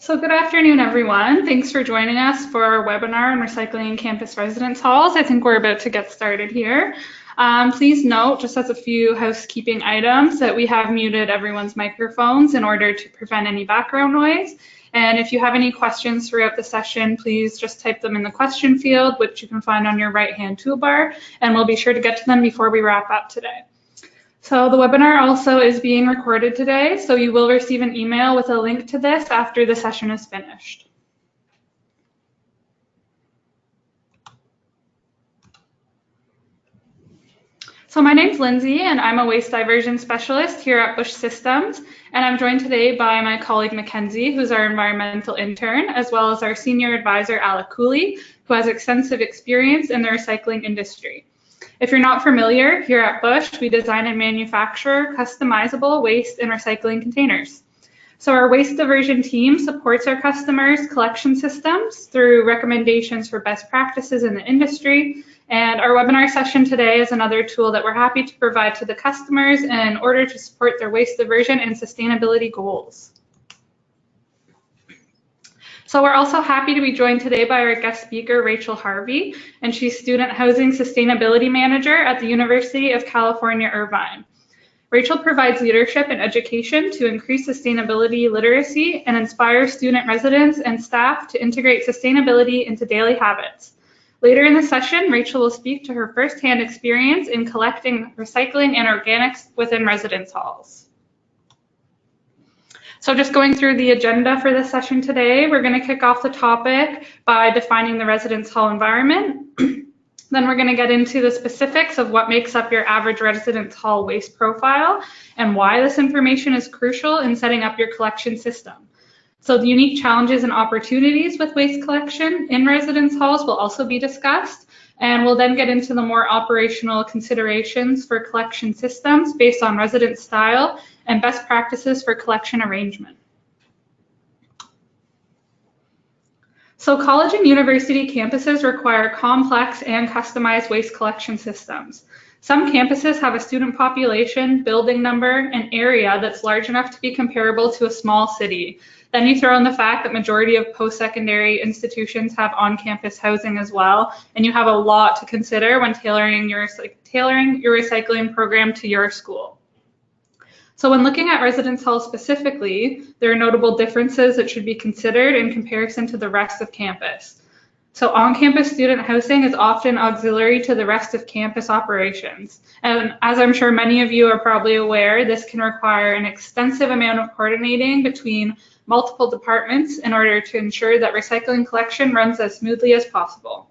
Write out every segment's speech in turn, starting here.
So good afternoon, everyone. Thanks for joining us for our webinar on recycling in campus residence halls. I think we're about to get started here. Please note, just as a few housekeeping items, that we have muted everyone's microphones in order to prevent any background noise. And if you have any questions throughout the session, please just type them in the question field, which you can find on your right-hand toolbar, and we'll be sure to get to them before we wrap up today. So the webinar also is being recorded today, so you will receive an email with a link to this after the session is finished. So my name's Lindsay, and I'm a waste diversion specialist here at Busch Systems, and I'm joined today by my colleague Mackenzie, who's our environmental intern, as well as our senior advisor Alec Cooley, who has extensive experience in the recycling industry. If you're not familiar, here at Busch, we design and manufacture customizable waste and recycling containers. So our waste diversion team supports our customers' collection systems through recommendations for best practices in the industry. And our webinar session today is another tool that we're happy to provide to the customers in order to support their waste diversion and sustainability goals. So we're also happy to be joined today by our guest speaker, Rachel Harvey, and she's Student Housing Sustainability Manager at the University of California Irvine. Rachel provides leadership and education to increase sustainability literacy and inspire student residents and staff to integrate sustainability into daily habits. Later in the session, Rachel will speak to her firsthand experience in collecting, recycling, and organics within residence halls. So just going through the agenda for this session today, we're going to kick off the topic by defining the residence hall environment. Then we're going to get into the specifics of what makes up your average residence hall waste profile and why this information is crucial in setting up your collection system. So the unique challenges and opportunities with waste collection in residence halls will also be discussed. And we'll then get into the more operational considerations for collection systems based on resident style and best practices for collection arrangement. So college and university campuses require complex and customized waste collection systems. Some campuses have a student population, building number, and area that's large enough to be comparable to a small city. Then you throw in the fact that majority of post-secondary institutions have on-campus housing as well, and you have a lot to consider when tailoring your recycling program to your school. So when looking at residence halls specifically, there are notable differences that should be considered in comparison to the rest of campus. So on-campus student housing is often auxiliary to the rest of campus operations. And as I'm sure many of you are probably aware, this can require an extensive amount of coordinating between multiple departments in order to ensure that recycling collection runs as smoothly as possible.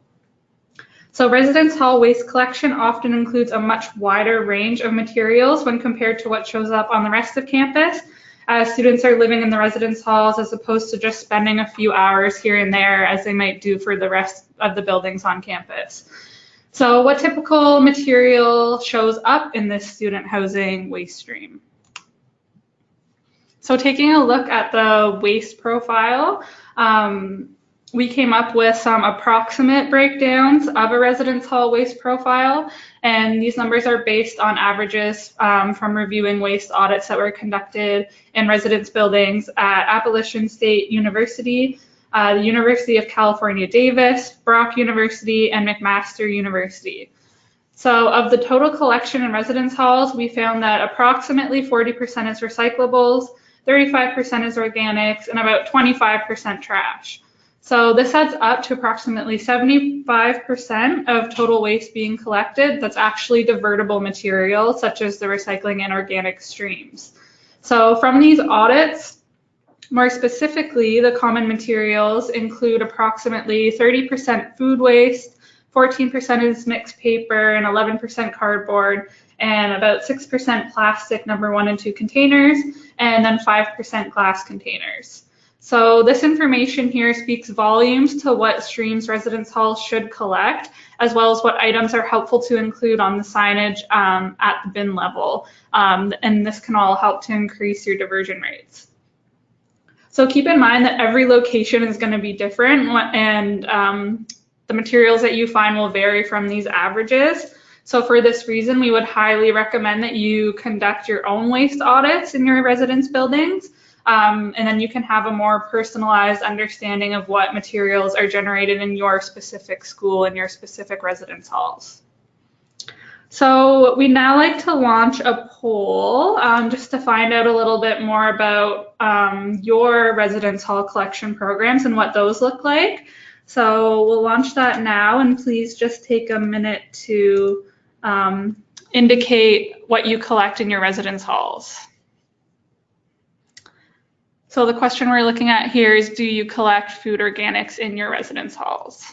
So residence hall waste collection often includes a much wider range of materials when compared to what shows up on the rest of campus, as students are living in the residence halls as opposed to just spending a few hours here and there as they might do for the rest of the buildings on campus. So what typical material shows up in this student housing waste stream? So taking a look at the waste profile, we came up with some approximate breakdowns of a residence hall waste profile, and these numbers are based on averages from reviewing waste audits that were conducted in residence buildings at Appalachian State University, the University of California Davis, Brock University, and McMaster University. So of the total collection in residence halls, we found that approximately 40% is recyclables, 35% is organics, and about 25% trash. So this adds up to approximately 75% of total waste being collected that's actually divertible material, such as the recycling and organic streams. So from these audits, more specifically, the common materials include approximately 30% food waste, 14% is mixed paper, and 11% cardboard, and about 6% plastic number 1 and 2 containers, and then 5% glass containers. So this information here speaks volumes to what streams residence halls should collect, as well as what items are helpful to include on the signage at the bin level. And this can all help to increase your diversion rates. So keep in mind that every location is going to be different, and the materials that you find will vary from these averages. So for this reason, we would highly recommend that you conduct your own waste audits in your residence buildings. and then you can have a more personalized understanding of what materials are generated in your specific school and your specific residence halls. So we'd now like to launch a poll just to find out a little bit more about your residence hall collection programs and what those look like. So we'll launch that now, and please just take a minute to indicate what you collect in your residence halls. So the question we're looking at here is, do you collect food organics in your residence halls?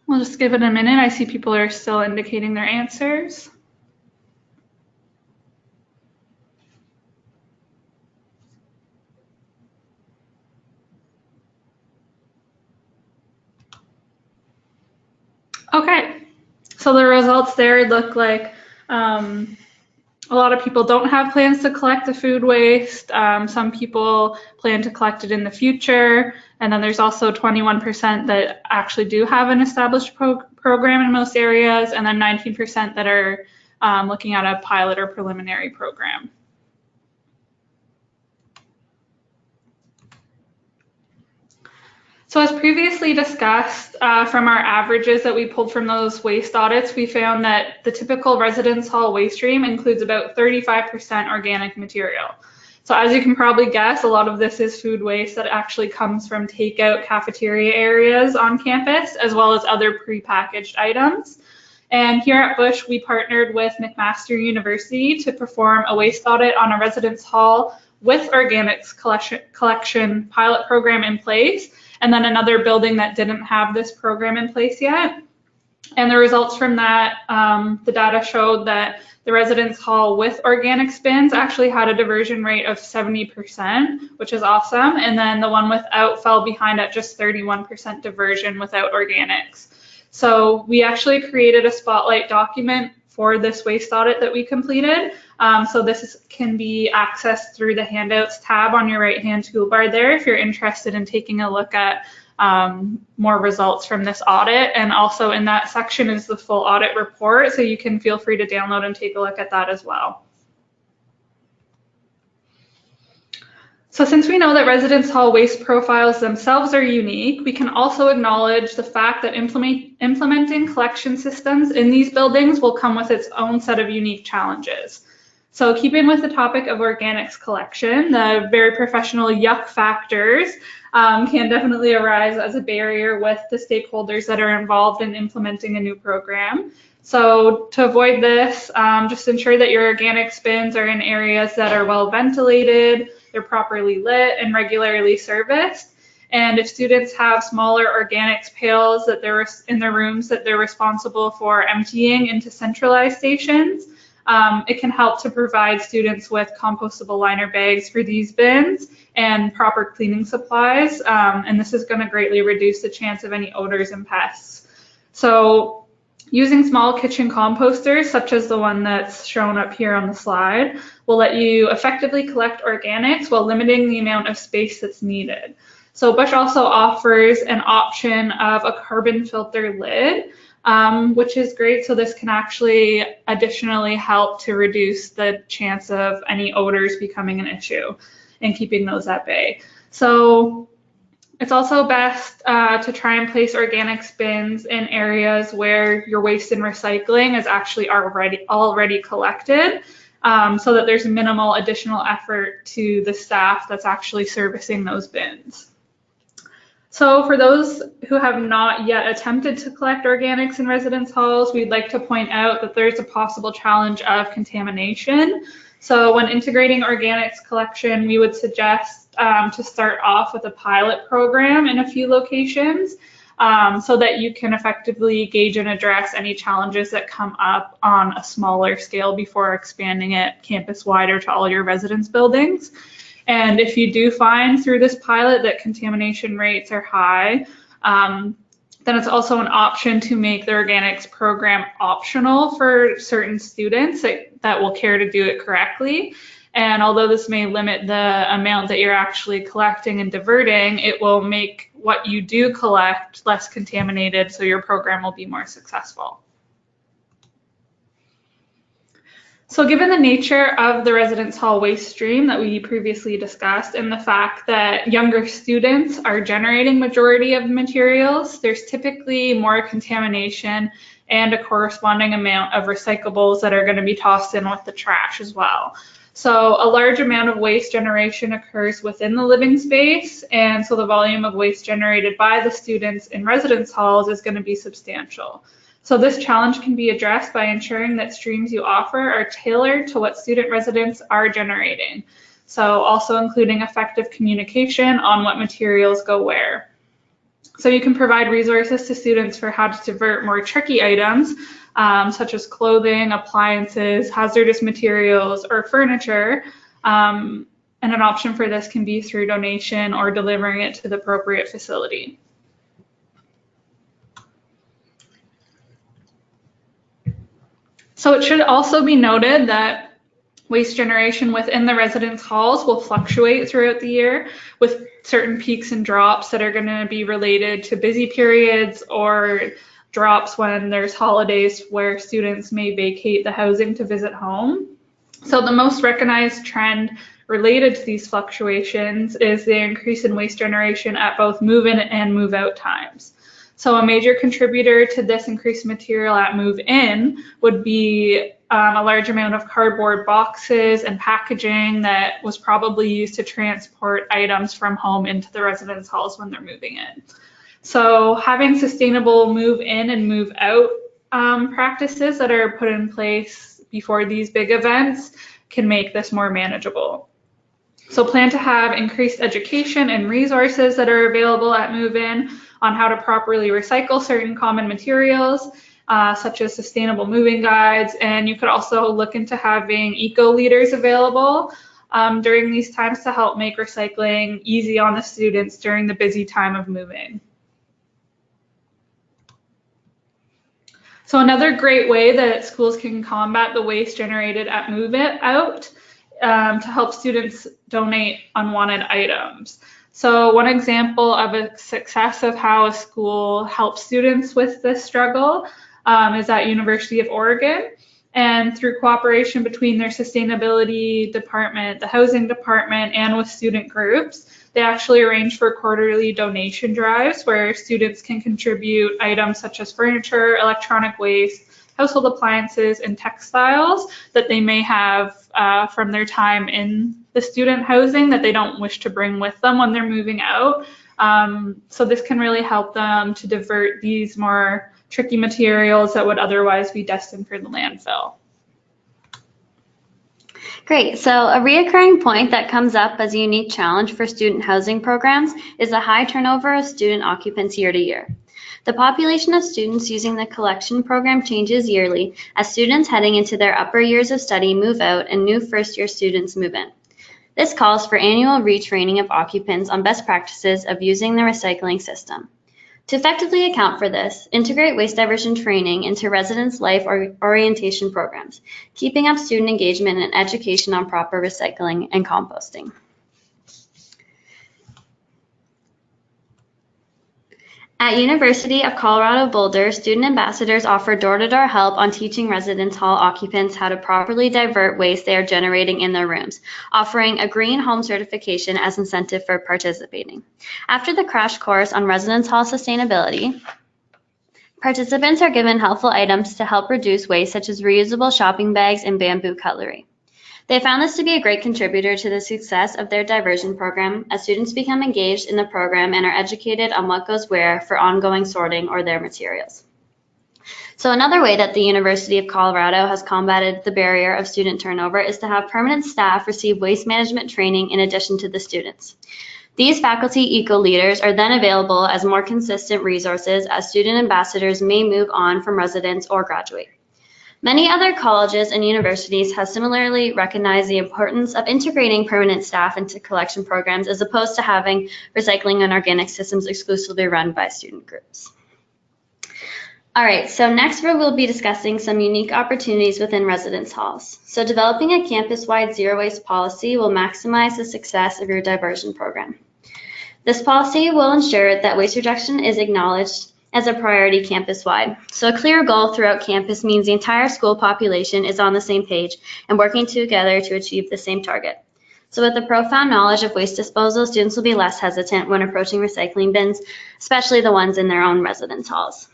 We'll just give it a minute. I see people are still indicating their answers. Okay, so the results there look like a lot of people don't have plans to collect the food waste. Some people plan to collect it in the future. And then there's also 21% that actually do have an established program in most areas, and then 19% that are looking at a pilot or preliminary program. So as previously discussed, from our averages that we pulled from those waste audits, we found that the typical residence hall waste stream includes about 35% organic material. So as you can probably guess, a lot of this is food waste that actually comes from takeout cafeteria areas on campus, as well as other prepackaged items. And here at Busch, we partnered with McMaster University to perform a waste audit on a residence hall with organics collection pilot program in place, and then another building that didn't have this program in place yet. And the results from that, the data showed that the residence hall with organic bins actually had a diversion rate of 70%, which is awesome. And then the one without fell behind at just 31% diversion without organics. So we actually created a spotlight document for this waste audit that we completed. So this can be accessed through the handouts tab on your right-hand toolbar there if you're interested in taking a look at more results from this audit. And also in that section is the full audit report, so you can feel free to download and take a look at that as well. So since we know that residence hall waste profiles themselves are unique, we can also acknowledge the fact that implementing collection systems in these buildings will come with its own set of unique challenges. So keeping with the topic of organics collection, the very professional yuck factors can definitely arise as a barrier with the stakeholders that are involved in implementing a new program. So to avoid this, just ensure that your organics bins are in areas that are well ventilated, they're properly lit and regularly serviced. And if students have smaller organics pails that they're in their rooms that they're responsible for emptying into centralized stations, it can help to provide students with compostable liner bags for these bins and proper cleaning supplies. And this is going to greatly reduce the chance of any odors and pests. So using small kitchen composters, such as the one that's shown up here on the slide, will let you effectively collect organics while limiting the amount of space that's needed. So Busch also offers an option of a carbon filter lid, which is great. So this can actually additionally help to reduce the chance of any odors becoming an issue and keeping those at bay. So it's also best to try and place organics bins in areas where your waste and recycling is actually already collected, so that there's minimal additional effort to the staff that's actually servicing those bins. So for those who have not yet attempted to collect organics in residence halls, we'd like to point out that there's a possible challenge of contamination. So when integrating organics collection, we would suggest to start off with a pilot program in a few locations so that you can effectively gauge and address any challenges that come up on a smaller scale before expanding it campus-wide or to all your residence buildings. And if you do find through this pilot that contamination rates are high, then it's also an option to make the organics program optional for certain students that will care to do it correctly. And although this may limit the amount that you're actually collecting and diverting, it will make what you do collect less contaminated, so your program will be more successful. So given the nature of the residence hall waste stream that we previously discussed and the fact that younger students are generating majority of materials, there's typically more contamination and a corresponding amount of recyclables that are going to be tossed in with the trash as well. So a large amount of waste generation occurs within the living space, and so the volume of waste generated by the students in residence halls is going to be substantial. So this challenge can be addressed by ensuring that streams you offer are tailored to what student residents are generating. So also including effective communication on what materials go where. So you can provide resources to students for how to divert more tricky items, such as clothing, appliances, hazardous materials, or furniture. And an option for this can be through donation or delivering it to the appropriate facility. So it should also be noted that waste generation within the residence halls will fluctuate throughout the year, with certain peaks and drops that are going to be related to busy periods or drops when there's holidays where students may vacate the housing to visit home. So the most recognized trend related to these fluctuations is the increase in waste generation at both move-in and move-out times. So a major contributor to this increased material at move-in would be a large amount of cardboard boxes and packaging that was probably used to transport items from home into the residence halls when they're moving in. So having sustainable move-in and move-out practices that are put in place before these big events can make this more manageable. So plan to have increased education and resources that are available at move-in on how to properly recycle certain common materials, such as sustainable moving guides. And you could also look into having eco leaders available during these times to help make recycling easy on the students during the busy time of moving. So another great way that schools can combat the waste generated at move-out to help students donate unwanted items. So one example of a success of how a school helps students with this struggle is at University of Oregon. And through cooperation between their sustainability department, the housing department, and with student groups, they actually arrange for quarterly donation drives where students can contribute items such as furniture, electronic waste, household appliances, and textiles that they may have from their time in the student housing that they don't wish to bring with them when they're moving out. So this can really help them to divert these more tricky materials that would otherwise be destined for the landfill. Great. So a reoccurring point that comes up as a unique challenge for student housing programs is the high turnover of student occupants year to year. The population of students using the collection program changes yearly as students heading into their upper years of study move out and new first-year students move in. This calls for annual retraining of occupants on best practices of using the recycling system. To effectively account for this, integrate waste diversion training into residents' life orientation programs, keeping up student engagement and education on proper recycling and composting. At University of Colorado Boulder, student ambassadors offer door-to-door help on teaching residence hall occupants how to properly divert waste they are generating in their rooms, offering a green home certification as incentive for participating. After the crash course on residence hall sustainability, participants are given helpful items to help reduce waste such as reusable shopping bags and bamboo cutlery. They found this to be a great contributor to the success of their diversion program as students become engaged in the program and are educated on what goes where for ongoing sorting or their materials. So another way that the University of Colorado has combated the barrier of student turnover is to have permanent staff receive waste management training in addition to the students. These faculty eco-leaders are then available as more consistent resources as student ambassadors may move on from residence or graduate. Many other colleges and universities have similarly recognized the importance of integrating permanent staff into collection programs as opposed to having recycling and organic systems exclusively run by student groups. All right, so next we'll be discussing some unique opportunities within residence halls. So developing a campus-wide zero waste policy will maximize the success of your diversion program. This policy will ensure that waste reduction is acknowledged as a priority campus-wide. So a clear goal throughout campus means the entire school population is on the same page and working together to achieve the same target. So with the profound knowledge of waste disposal, students will be less hesitant when approaching recycling bins, especially the ones in their own residence halls.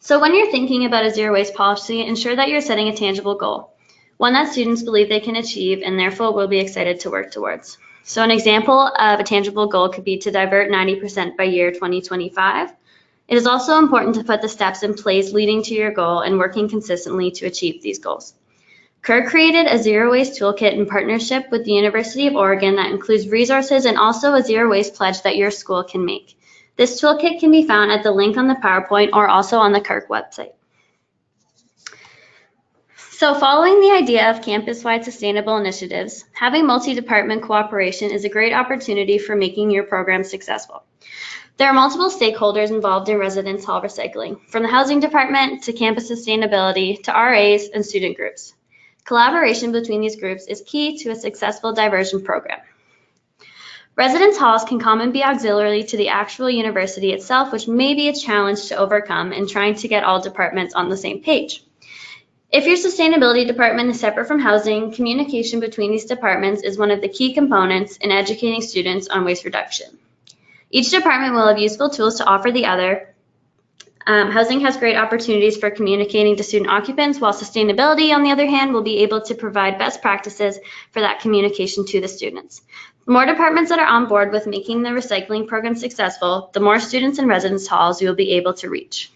So when you're thinking about a zero waste policy, ensure that you're setting a tangible goal, one that students believe they can achieve and therefore will be excited to work towards. So an example of a tangible goal could be to divert 90% by year 2025. It is also important to put the steps in place leading to your goal and working consistently to achieve these goals. CUR created a zero waste toolkit in partnership with the University of Oregon that includes resources and also a zero waste pledge that your school can make. This toolkit can be found at the link on the PowerPoint or also on the CUR website. So following the idea of campus-wide sustainable initiatives, having multi-department cooperation is a great opportunity for making your program successful. There are multiple stakeholders involved in residence hall recycling, from the housing department to campus sustainability to RAs and student groups. Collaboration between these groups is key to a successful diversion program. Residence halls can come and be auxiliary to the actual university itself, which may be a challenge to overcome in trying to get all departments on the same page. If your sustainability department is separate from housing, communication between these departments is one of the key components in educating students on waste reduction. Each department will have useful tools to offer the other. Housing has great opportunities for communicating to student occupants, while sustainability, on the other hand, will be able to provide best practices for that communication to the students. The more departments that are on board with making the recycling program successful, the more students in residence halls you will be able to reach.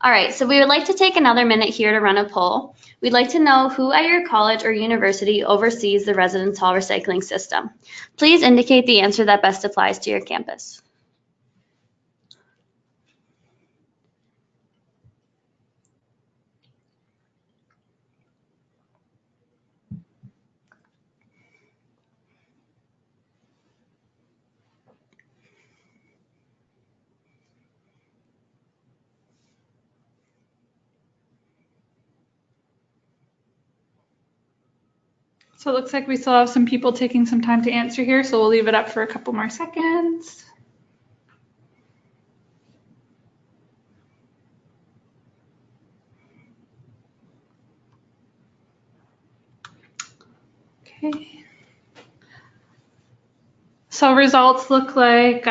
All right, so we would like to take another minute here to run a poll. We'd like to know who at your college or university oversees the residence hall recycling system. Please indicate the answer that best applies to your campus. So it looks like we still have some people taking some time to answer here, so we'll leave it up for a couple more seconds. Okay. So results look like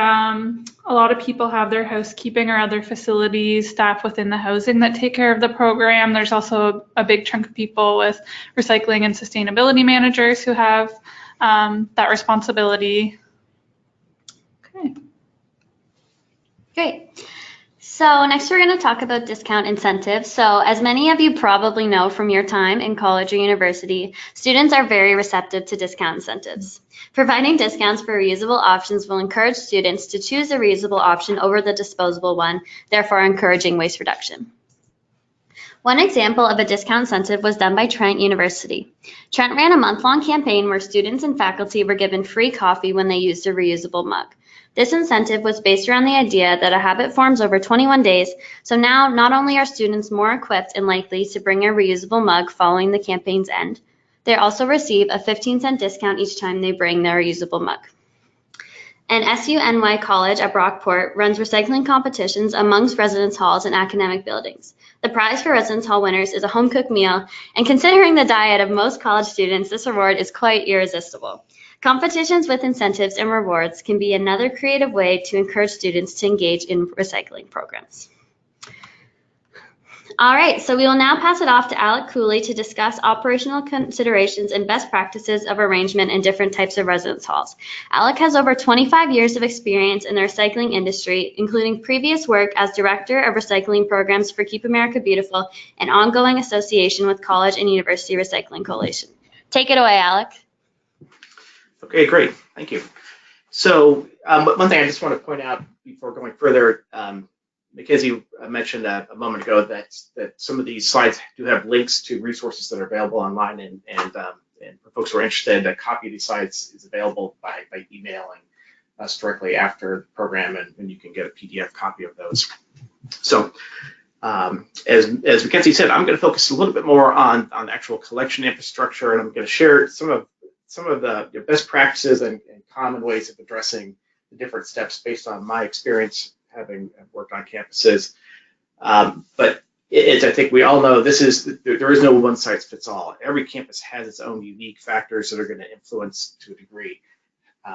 a lot of people have their housekeeping or other facilities staff within the housing that take care of the program. There's also a big chunk of people with recycling and sustainability managers who have that responsibility. Okay. Great. So next we're going to talk about discount incentives. So as many of you probably know from your time in college or university, students are very receptive to discount incentives. Providing discounts for reusable options will encourage students to choose the reusable option over the disposable one, therefore encouraging waste reduction. One example of a discount incentive was done by Trent University. Trent ran a month-long campaign where students and faculty were given free coffee when they used a reusable mug. This incentive was based around the idea that a habit forms over 21 days, so now not only are students more equipped and likely to bring a reusable mug following the campaign's end, they also receive a 15-cent discount each time they bring their reusable mug. And SUNY College at Brockport runs recycling competitions amongst residence halls and academic buildings. The prize for residence hall winners is a home-cooked meal, and considering the diet of most college students, this award is quite irresistible. Competitions with incentives and rewards can be another creative way to encourage students to engage in recycling programs. All right, so we will now pass it off to Alec Cooley to discuss operational considerations and best practices of arrangement in different types of residence halls. Alec has over 25 years of experience in the recycling industry, including previous work as Director of Recycling Programs for Keep America Beautiful and ongoing association with College and University Recycling Coalition. Take it away, Alec. Okay, great. Thank you. So one thing I just want to point out before going further, Mackenzie mentioned a moment ago that some of these slides do have links to resources that are available online, and for folks who are interested, a copy of these slides is available by emailing us directly after the program, and you can get a PDF copy of those. So as Mackenzie said, I'm going to focus a little bit more on the actual collection infrastructure, and I'm going to share some some of the best practices and common ways of addressing the different steps based on my experience having worked on campuses. But I think we all know there is no one size fits all. Every campus has its own unique factors that are going to influence to a degree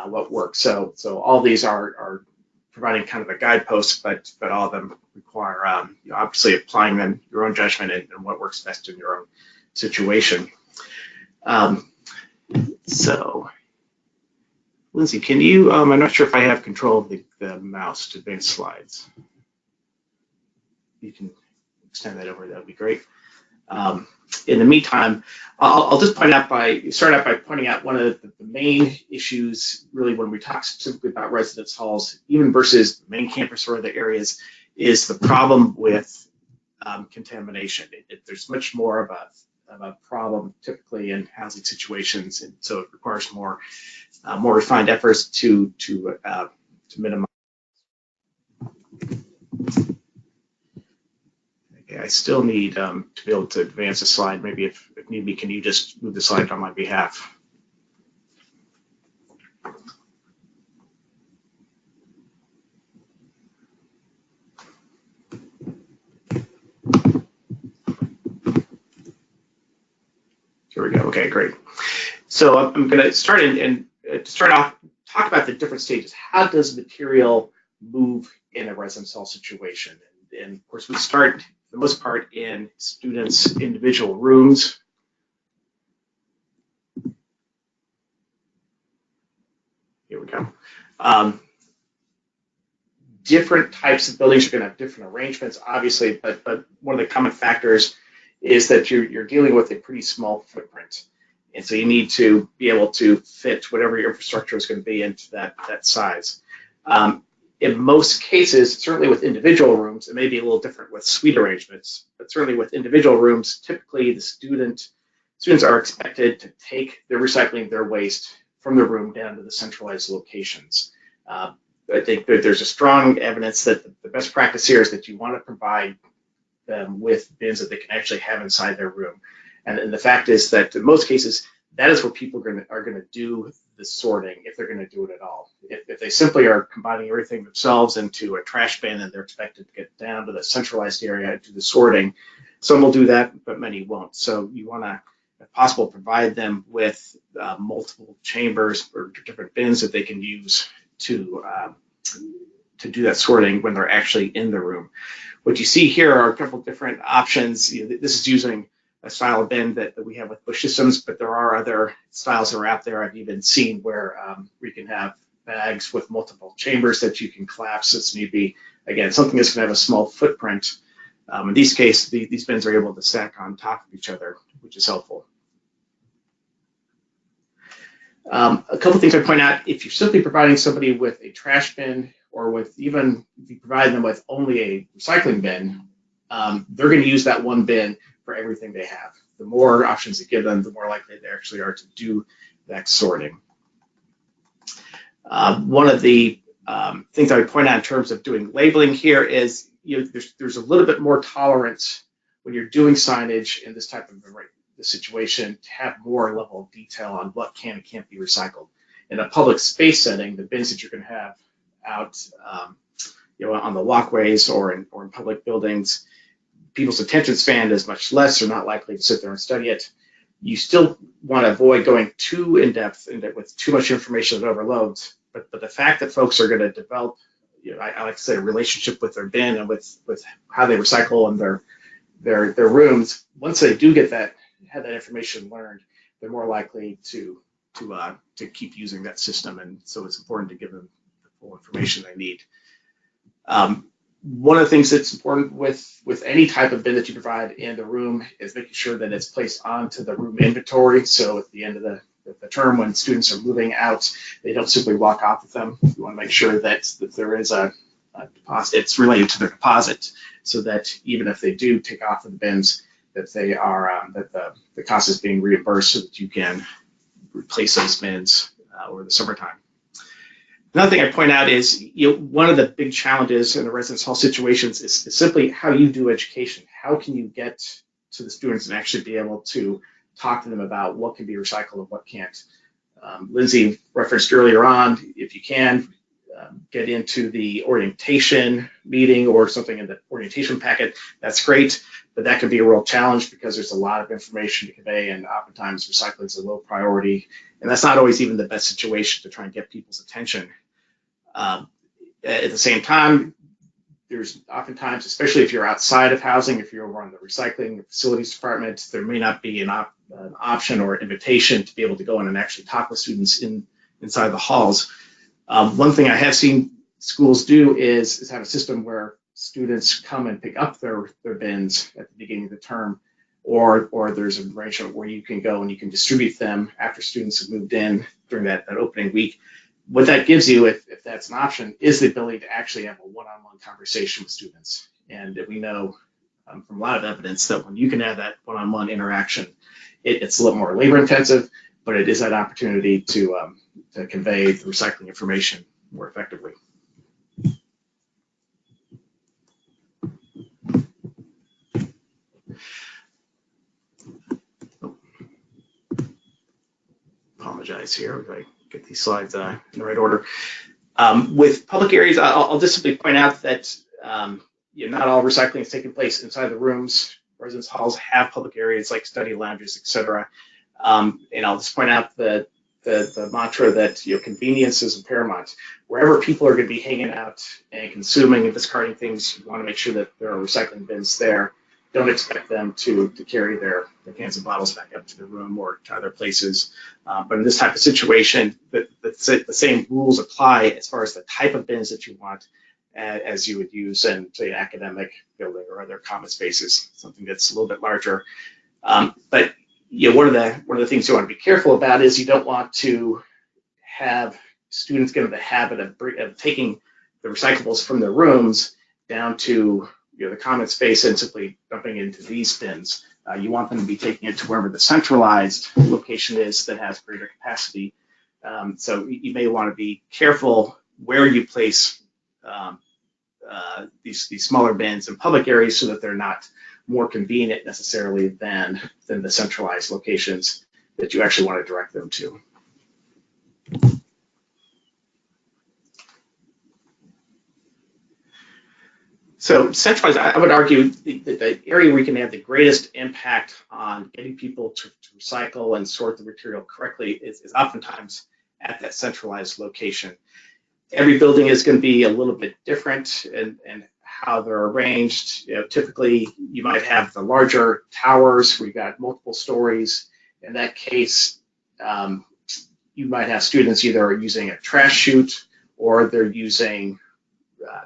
what works. So all these are providing kind of a guidepost, but all of them require obviously applying them your own judgment and what works best in your own situation. So, Lindsay, can you? I'm not sure if I have control of the mouse to advance slides. You can extend that over. That would be great. In the meantime, I'll just start out by pointing out one of the main issues, really, when we talk specifically about residence halls, even versus the main campus or other areas, is the problem with contamination. There's much more of a problem typically in housing situations, and so it requires more refined efforts to minimize. Okay, I still need to be able to advance a slide. Maybe if need be, can you just move the slide on my behalf? Here we go. Okay, great. So I'm going to start and to start off, talk about the different stages. How does material move in a residence hall situation? And of course, we start for the most part in students' individual rooms. Here we go. Different types of buildings are going to have different arrangements, obviously, but one of the common factors is that you're dealing with a pretty small footprint. And so you need to be able to fit whatever your infrastructure is going to be into that size. In most cases, certainly with individual rooms, it may be a little different with suite arrangements, but certainly with individual rooms, typically the students are expected to take their recycling, their waste from the room down to the centralized locations. I think that there's a strong evidence that the best practice here is that you want to provide them with bins that they can actually have inside their room. And the fact is that in most cases, that is where people are going to do the sorting, if they're going to do it at all. If they simply are combining everything themselves into a trash bin and they're expected to get down to the centralized area and do the sorting, some will do that, but many won't. So you want to, if possible, provide them with multiple chambers or different bins that they can use to do that sorting when they're actually in the room. What you see here are a couple different options. This is using a style of bin that we have with Busch systems, but there are other styles that are out there. I've even seen where you can have bags with multiple chambers that you can collapse as need be. Again, something that's going to have a small footprint. In these cases, these bins are able to stack on top of each other, which is helpful. A couple things I point out: if you're simply providing somebody with a trash bin, or with even if you provide them with only a recycling bin, they're going to use that one bin for everything they have. The more options you give them, the more likely they actually are to do that sorting. One of the things I would point out in terms of doing labeling here is there's a little bit more tolerance when you're doing signage in this type of the situation to have more level of detail on what can and can't be recycled. In a public space setting, the bins that you're going to have out on the walkways or in public buildings, people's attention span is much less. They're not likely to sit there and study it. You still want to avoid going too in-depth with too much information that overloads. But the fact that folks are going to develop, I like to say, a relationship with their bin and with how they recycle in their rooms, once they do have that information learned, they're more likely to keep using that system. And so it's important to give them the full information they need. One of the things that's important with any type of bin that you provide in the room is making sure that it's placed onto the room inventory. So at the end of the term, when students are moving out, they don't simply walk off with them. You want to make sure that there is a deposit. It's related to their deposit, so that even if they do take off of the bins, that they are that the cost is being reimbursed, so that you can replace those bins over the summertime. Another thing I point out is one of the big challenges in the residence hall situations is simply how you do education. How can you get to the students and actually be able to talk to them about what can be recycled and what can't? Lindsay referenced earlier on, if you can, get into the orientation meeting or something in the orientation packet, that's great, but that can be a real challenge because there's a lot of information to convey, and oftentimes recycling is a low priority, and that's not always even the best situation to try and get people's attention. At the same time, there's oftentimes, especially if you're outside of housing, if you're over on the recycling facilities department, there may not be an option or invitation to be able to go in and actually talk with students inside the halls. One thing I have seen schools do is have a system where students come and pick up their bins at the beginning of the term, or there's an arrangement where you can go and you can distribute them after students have moved in during that opening week. What that gives you, if that's an option, is the ability to actually have a one-on-one conversation with students. And we know from a lot of evidence that when you can have that one-on-one interaction, it's a little more labor intensive, but it is that opportunity to convey the recycling information more effectively. Apologize here if I get these slides in the right order. With public areas, I'll just simply point out that not all recycling is taking place inside the rooms. Residence halls have public areas like study lounges, etc. And I'll just point out the mantra that convenience is paramount. Wherever people are going to be hanging out and consuming and discarding things, you want to make sure that there are recycling bins there. Don't expect them to carry their cans and bottles back up to the room or to other places. But in this type of situation, the same rules apply as far as the type of bins that you want as you would use in, say, an academic building or other common spaces, something that's a little bit larger. But one of the things you want to be careful about is you don't want to have students get into the habit of taking the recyclables from their rooms down to the common space and simply dumping into these bins. You want them to be taking it to wherever the centralized location is that has greater capacity. So you may want to be careful where you place these smaller bins in public areas so that they're not more convenient necessarily than the centralized locations that you actually want to direct them to. So centralized, I would argue the area where you can have the greatest impact on getting people to recycle and sort the material correctly is oftentimes at that centralized location. Every building is going to be a little bit different and how they're arranged. Typically, you might have the larger towers where you've got multiple stories. In that case, you might have students either using a trash chute or they're using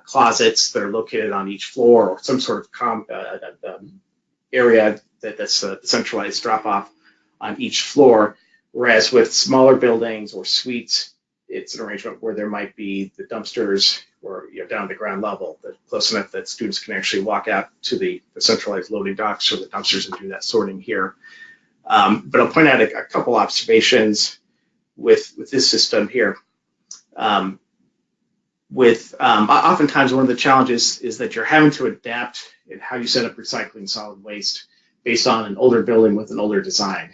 closets that are located on each floor or some sort of area that's a centralized drop-off on each floor. Whereas with smaller buildings or suites, it's an arrangement where there might be the dumpsters or down at the ground level, but close enough that students can actually walk out to the centralized loading docks or the dumpsters and do that sorting here. But I'll point out a couple observations with this system here. Oftentimes one of the challenges is that you're having to adapt in how you set up recycling solid waste based on an older building with an older design.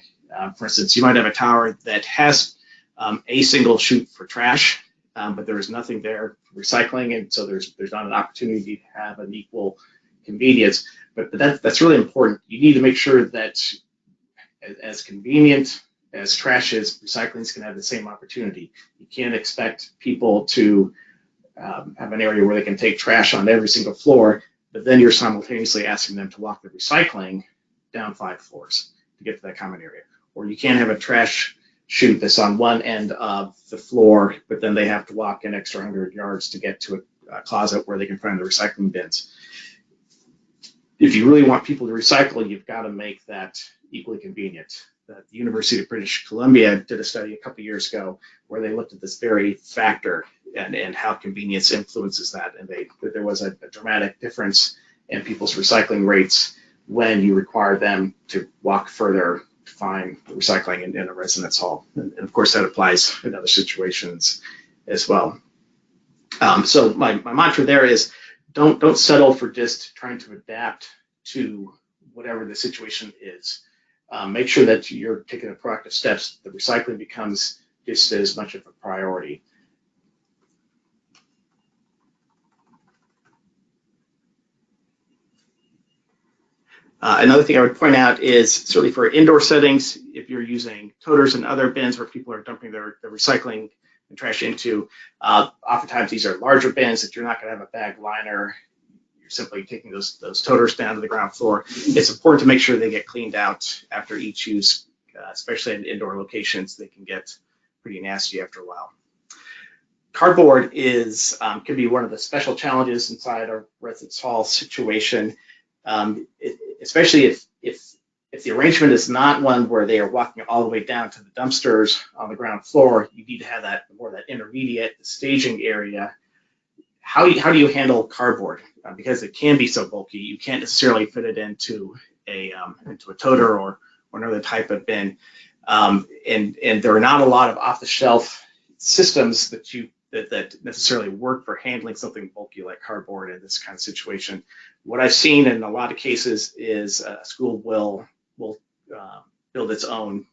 For instance, you might have a tower that has a single chute for trash, but there is nothing there for recycling, and so there's not an opportunity to have an equal convenience. But that's really important. You need to make sure that as convenient as trash is, recycling is going to have the same opportunity. You can't expect people to have an area where they can take trash on every single floor, but then you're simultaneously asking them to walk the recycling down 5 floors to get to that common area. Or you can't have a trash chute that's on one end of the floor, but then they have to walk an extra 100 yards to get to a closet where they can find the recycling bins. If you really want people to recycle, you've got to make that equally convenient. The University of British Columbia did a study a couple years ago where they looked at this very factor and how convenience influences that. And there was a dramatic difference in people's recycling rates when you require them to walk further to find the recycling in a residence hall. And of course, that applies in other situations as well. So my mantra there is don't settle for just trying to adapt to whatever the situation is. Make sure that you're taking the proactive steps. The recycling becomes just as much of a priority. Another thing I would point out is certainly for indoor settings, if you're using toters and other bins where people are dumping their recycling and trash into, oftentimes these are larger bins that you're not going to have a bag liner. You're simply taking those toters down to the ground floor. It's important to make sure they get cleaned out after each use, especially in indoor locations. They can get pretty nasty after a while. Cardboard can be one of the special challenges inside a residence hall situation. Especially if the arrangement is not one where they are walking all the way down to the dumpsters on the ground floor, you need to have that intermediate staging area. How do you handle cardboard? Because it can be so bulky, you can't necessarily fit it into a toter or another type of bin, and there are not a lot of off-the-shelf systems that necessarily work for handling something bulky like cardboard in this kind of situation. What I've seen in a lot of cases is a school will build its own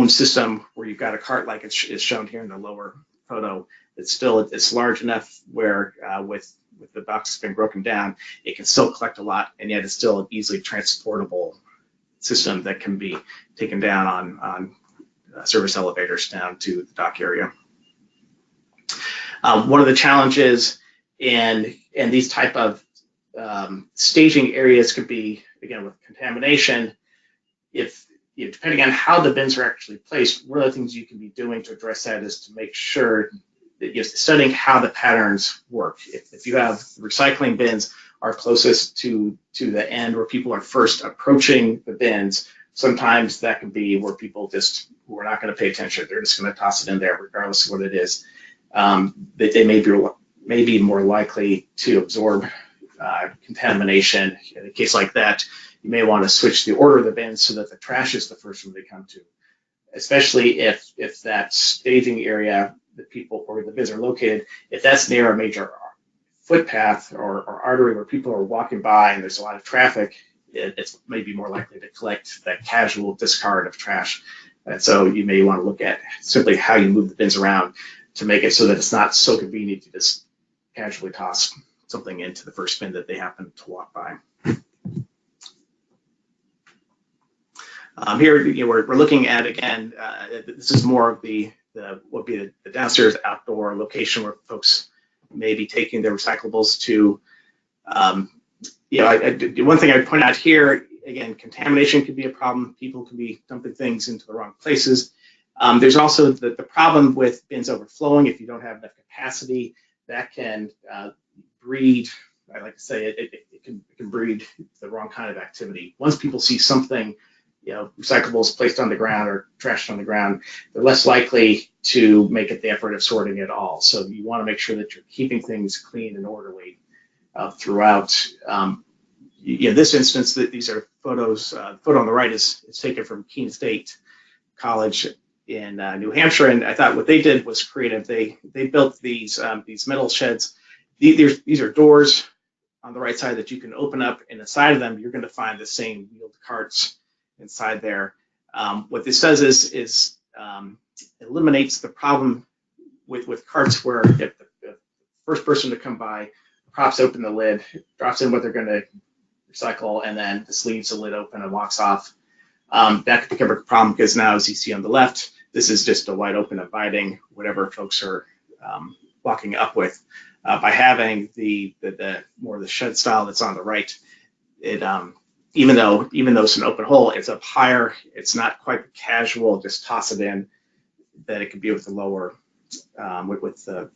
system where you've got a cart like it's shown here in the lower photo. It's large enough where with the box has been broken down, it can still collect a lot, and yet it's still an easily transportable system that can be taken down on service elevators down to the dock area. One of the challenges in these type of staging areas could be, again, with contamination. If depending on how the bins are actually placed, one of the things you can be doing to address that is to make sure that you're studying how the patterns work. If you have recycling bins are closest to the end where people are first approaching the bins, sometimes that can be where people who are not going to pay attention. They're just going to toss it in there regardless of what it is. They may be more likely to absorb contamination. In a case like that, you may want to switch the order of the bins so that the trash is the first one they come to, especially if that staging area that people or the bins are located, if that's near a major footpath or artery where people are walking by and there's a lot of traffic, it's maybe more likely to collect that casual discard of trash. And so you may want to look at simply how you move the bins around to make it so that it's not so convenient to just casually toss something into the first bin that they happen to walk by. Here we're looking at, again, this is more of the downstairs outdoor location where folks may be taking their recyclables to. One thing I'd point out here, again, contamination could be a problem. People can be dumping things into the wrong places. There's also the problem with bins overflowing. If you don't have enough capacity, that can breed, I like to say, it can breed the wrong kind of activity. Once people see something, recyclables placed on the ground or trashed on the ground, they're less likely to make it the effort of sorting it all. So you want to make sure that you're keeping things clean and orderly throughout. This instance, these are photos. The photo on the right is taken from Keene State College in New Hampshire, and I thought what they did was creative. They built these metal sheds. These are doors on the right side that you can open up, and inside of them you're going to find the same wheeled carts inside there. What this does is eliminates the problem with carts where if the first person to come by props open the lid, drops in what they're going to recycle, and then just leaves the lid open and walks off. That could become a problem because now, as you see on the left, this is just a wide open, inviting whatever folks are walking up with. By having the more of the shed style that's on the right, it even though it's an open hole, it's up higher. It's not quite casual, just toss it in. That it could be with the lower with the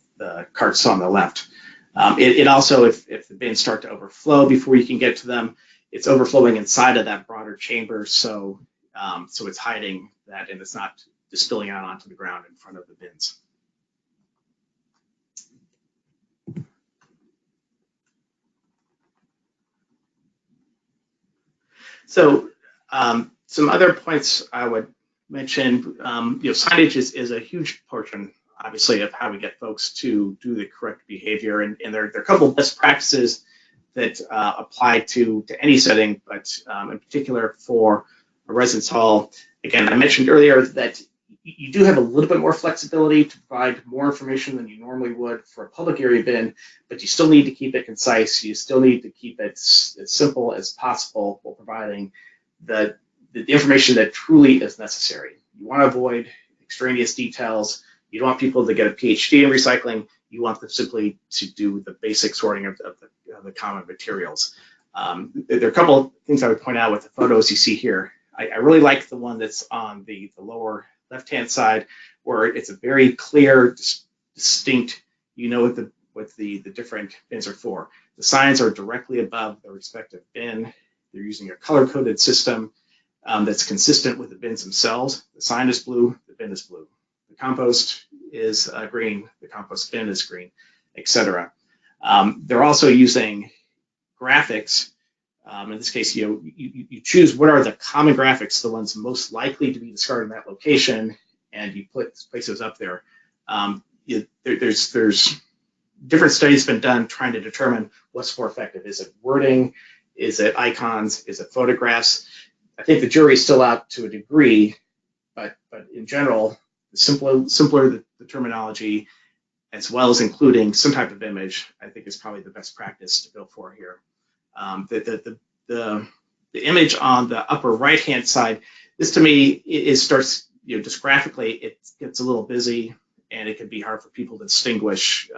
carts on the left. It also, if the bins start to overflow before you can get to them, it's overflowing inside of that broader chamber, so it's hiding that, and it's not just spilling out onto the ground in front of the bins. So some other points I would mention, signage is a huge portion, obviously, of how we get folks to do the correct behavior, and there are a couple of best practices that apply to any setting, but in particular for a residence hall. Again, I mentioned earlier that you do have a little bit more flexibility to provide more information than you normally would for a public area bin, but you still need to keep it concise. You still need to keep it as simple as possible while providing the information that truly is necessary. You want to avoid extraneous details. You don't want people to get a PhD in recycling. You want them simply to do the basic sorting of the common materials. There are a couple of things I would point out with the photos you see here. I really like the one that's on the lower left-hand side, where it's a very clear, distinct, you know what the different bins are for. The signs are directly above the respective bin. They're using a color-coded system that's consistent with the bins themselves. The sign is blue, the bin is blue. The compost is green, the compost bin is green, etc. They're also using graphics. In this case, you choose what are the common graphics, the ones most likely to be discarded in that location, and you place those up there. There's different studies been done trying to determine what's more effective. Is it wording? Is it icons? Is it photographs? I think the jury's still out to a degree, but in general, the simpler the terminology, as well as including some type of image, I think is probably the best practice to go for here. The image on the upper right-hand side, this to me starts, just graphically, it gets a little busy, and it can be hard for people to distinguish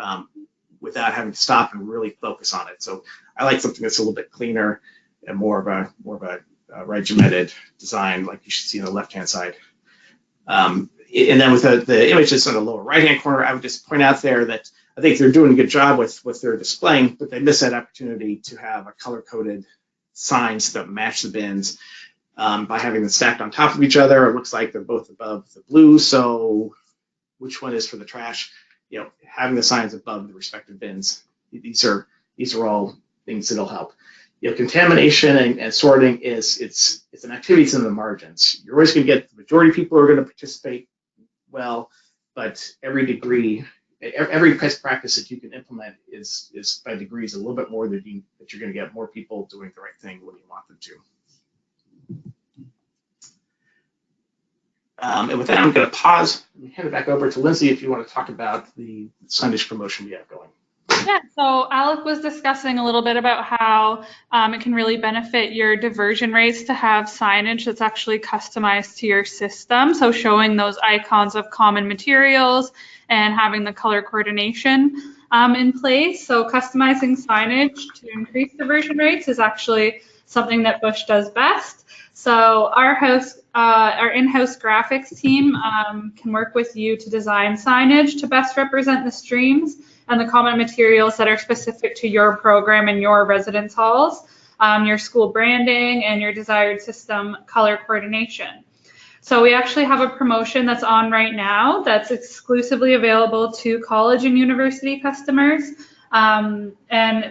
without having to stop and really focus on it. So I like something that's a little bit cleaner and more of a regimented design, like you should see on the left-hand side. And then with the images on the lower right-hand corner, I would just point out there that I think they're doing a good job with what they're displaying, but they miss that opportunity to have a color-coded signs that match the bins. By having them stacked on top of each other, it looks like they're both above the blue, so which one is for the trash? Having the signs above the respective bins. These are all things that'll help. Contamination and sorting it's an activity that's in the margins. You're always going to get the majority of people who are going to participate well, but every best practice that you can implement is by degrees a little bit more that you're going to get more people doing the right thing when you want them to. And with that, I'm going to pause and hand it back over to Lindsay if you want to talk about the signage promotion we have going. Yeah, so Alec was discussing a little bit about how it can really benefit your diversion rates to have signage that's actually customized to your system. So showing those icons of common materials and having the color coordination in place. So customizing signage to increase diversion rates is actually something that Busch does best. So our in-house graphics team can work with you to design signage to best represent the streams and the common materials that are specific to your program and your residence halls, your school branding, and your desired system color coordination. So we actually have a promotion that's on right now that's exclusively available to college and university customers. And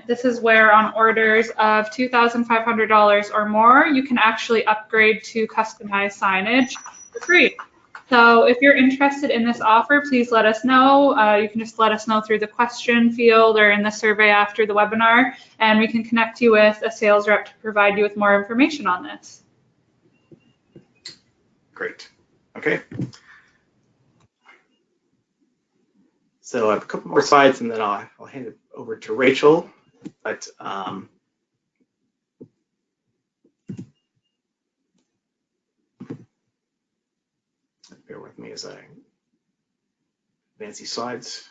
this is where on orders of $2,500 or more, you can actually upgrade to customized signage for free. So if you're interested in this offer, please let us know. You can just let us know through the question field or in the survey after the webinar, and we can connect you with a sales rep to provide you with more information on this. Great. Okay. So I have a couple more slides, and then I'll hand it over to Rachel. But bear with me as I advance these slides.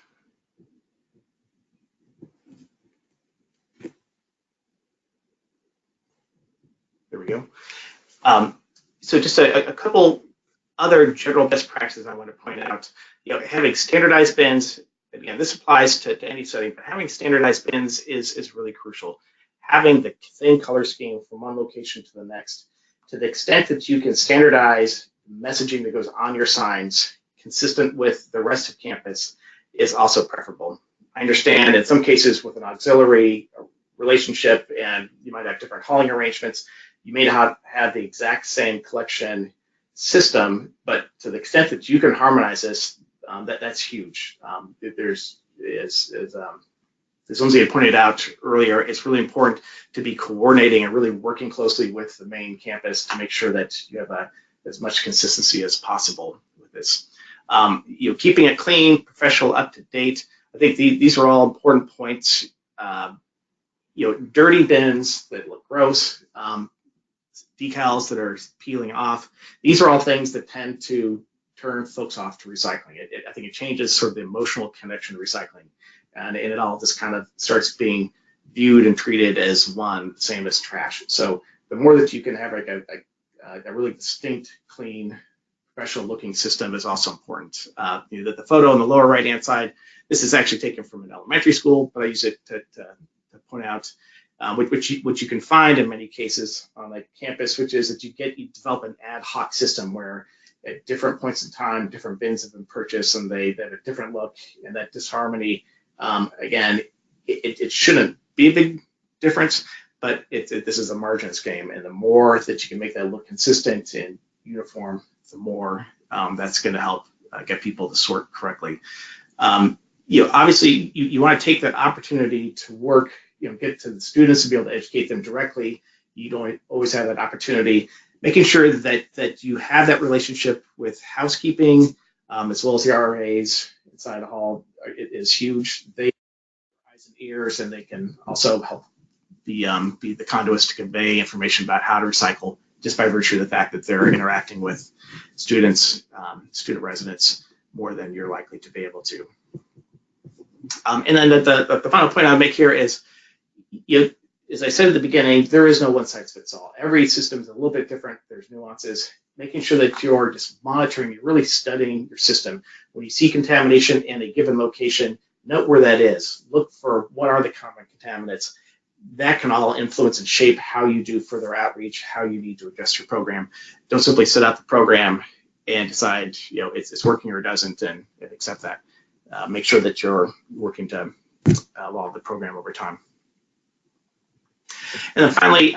There we go. So just a couple other general best practices I want to point out. Having standardized bins. Again, this applies to any setting, but having standardized bins is really crucial. Having the same color scheme from one location to the next, to the extent that you can standardize messaging that goes on your signs consistent with the rest of campus, is also preferable. I understand in some cases with an auxiliary relationship and you might have different hauling arrangements, you may not have the exact same collection system, but to the extent that you can harmonize this, that's huge. As Lindsay had pointed out earlier, it's really important to be coordinating and really working closely with the main campus to make sure that you have as much consistency as possible with this. Keeping it clean, professional, up to date. I think these are all important points. Dirty bins that look gross, decals that are peeling off. These are all things that tend to turn folks off to recycling. I think it changes sort of the emotional connection to recycling, and it all just kind of starts being viewed and treated as one, same as trash. So the more that you can have like a really distinct, clean, professional-looking system is also important. The photo on the lower right-hand side, this is actually taken from an elementary school, but I use it to point out which you can find in many cases on a campus, which is that you develop an ad hoc system where at different points in time, different bins have been purchased and they have a different look, and that disharmony, again, it shouldn't be a big difference, but this is a margins game, and the more that you can make that look consistent and uniform, the more that's going to help get people to sort correctly. Obviously, you want to take that opportunity to work, get to the students and be able to educate them directly. You don't always have that opportunity. Making sure that you have that relationship with housekeeping, as well as the RAs inside the hall, is huge. They have eyes and ears, and they can also help be the conduits to convey information about how to recycle, just by virtue of the fact that they're interacting with students, student residents, more than you're likely to be able to. And then the final point I'll make here is, as I said at the beginning, there is no one size fits all. Every system is a little bit different. There's nuances. Making sure that you're just monitoring, you're really studying your system. When you see contamination in a given location, note where that is. Look for what are the common contaminants. That can all influence and shape how you do further outreach, how you need to adjust your program. Don't simply set out the program and decide it's working or it doesn't, and accept that. Make sure that you're working to evolve the program over time. And then finally,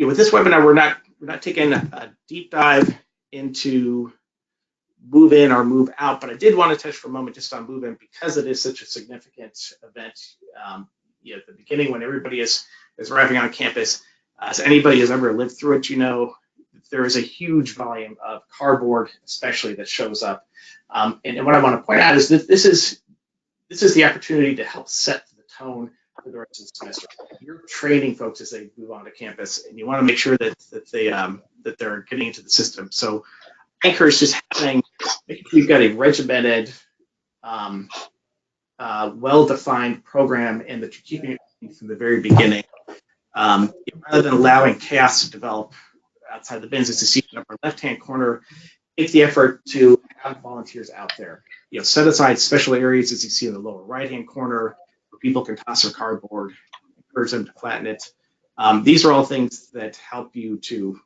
with this webinar, we're not taking a deep dive into move in or move out, but I did want to touch for a moment just on move in, because it is such a significant event. At the beginning, when everybody is arriving on campus, as anybody has ever lived through it, there is a huge volume of cardboard, especially, that shows up. And what I want to point out is that this is the opportunity to help set the tone for the rest of the semester. You're training folks as they move on to campus, and you want to make sure that they're getting into the system. So I encourage just making sure you've got a regimented, well-defined program, and that you're keeping it from the very beginning, rather than allowing chaos to develop outside the bins. As you see in the upper left-hand corner, take the effort to have volunteers out there. Set aside special areas, as you see in the lower right-hand corner, where people can toss their cardboard, encourage them to flatten it. These are all things that help you to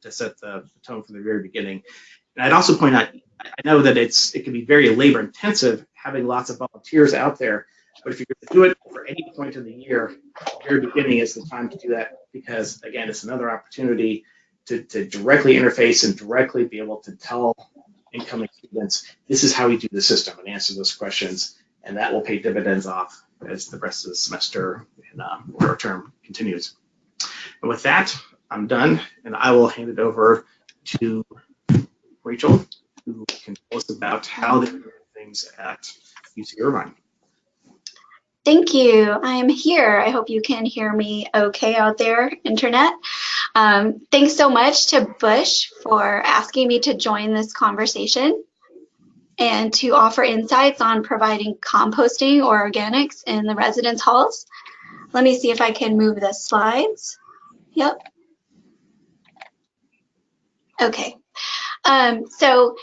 set the tone from the very beginning. And I'd also point out, I know that it can be very labor intensive having lots of volunteers out there, but if you're going to do it for any point in the year, the very beginning is the time to do that, because again, it's another opportunity to directly interface and directly be able to tell incoming students, this is how we do the system, and answer those questions, and that will pay dividends off as the rest of the semester and our term continues. And with that, I'm done, and I will hand it over to Rachel, who can tell us about how they're doing things at UC Irvine. Thank you. I am here. I hope you can hear me okay out there, internet. Thanks so much to Busch for asking me to join this conversation and to offer insights on providing composting or organics in the residence halls. Let me see if I can move the slides. Yep. Okay. So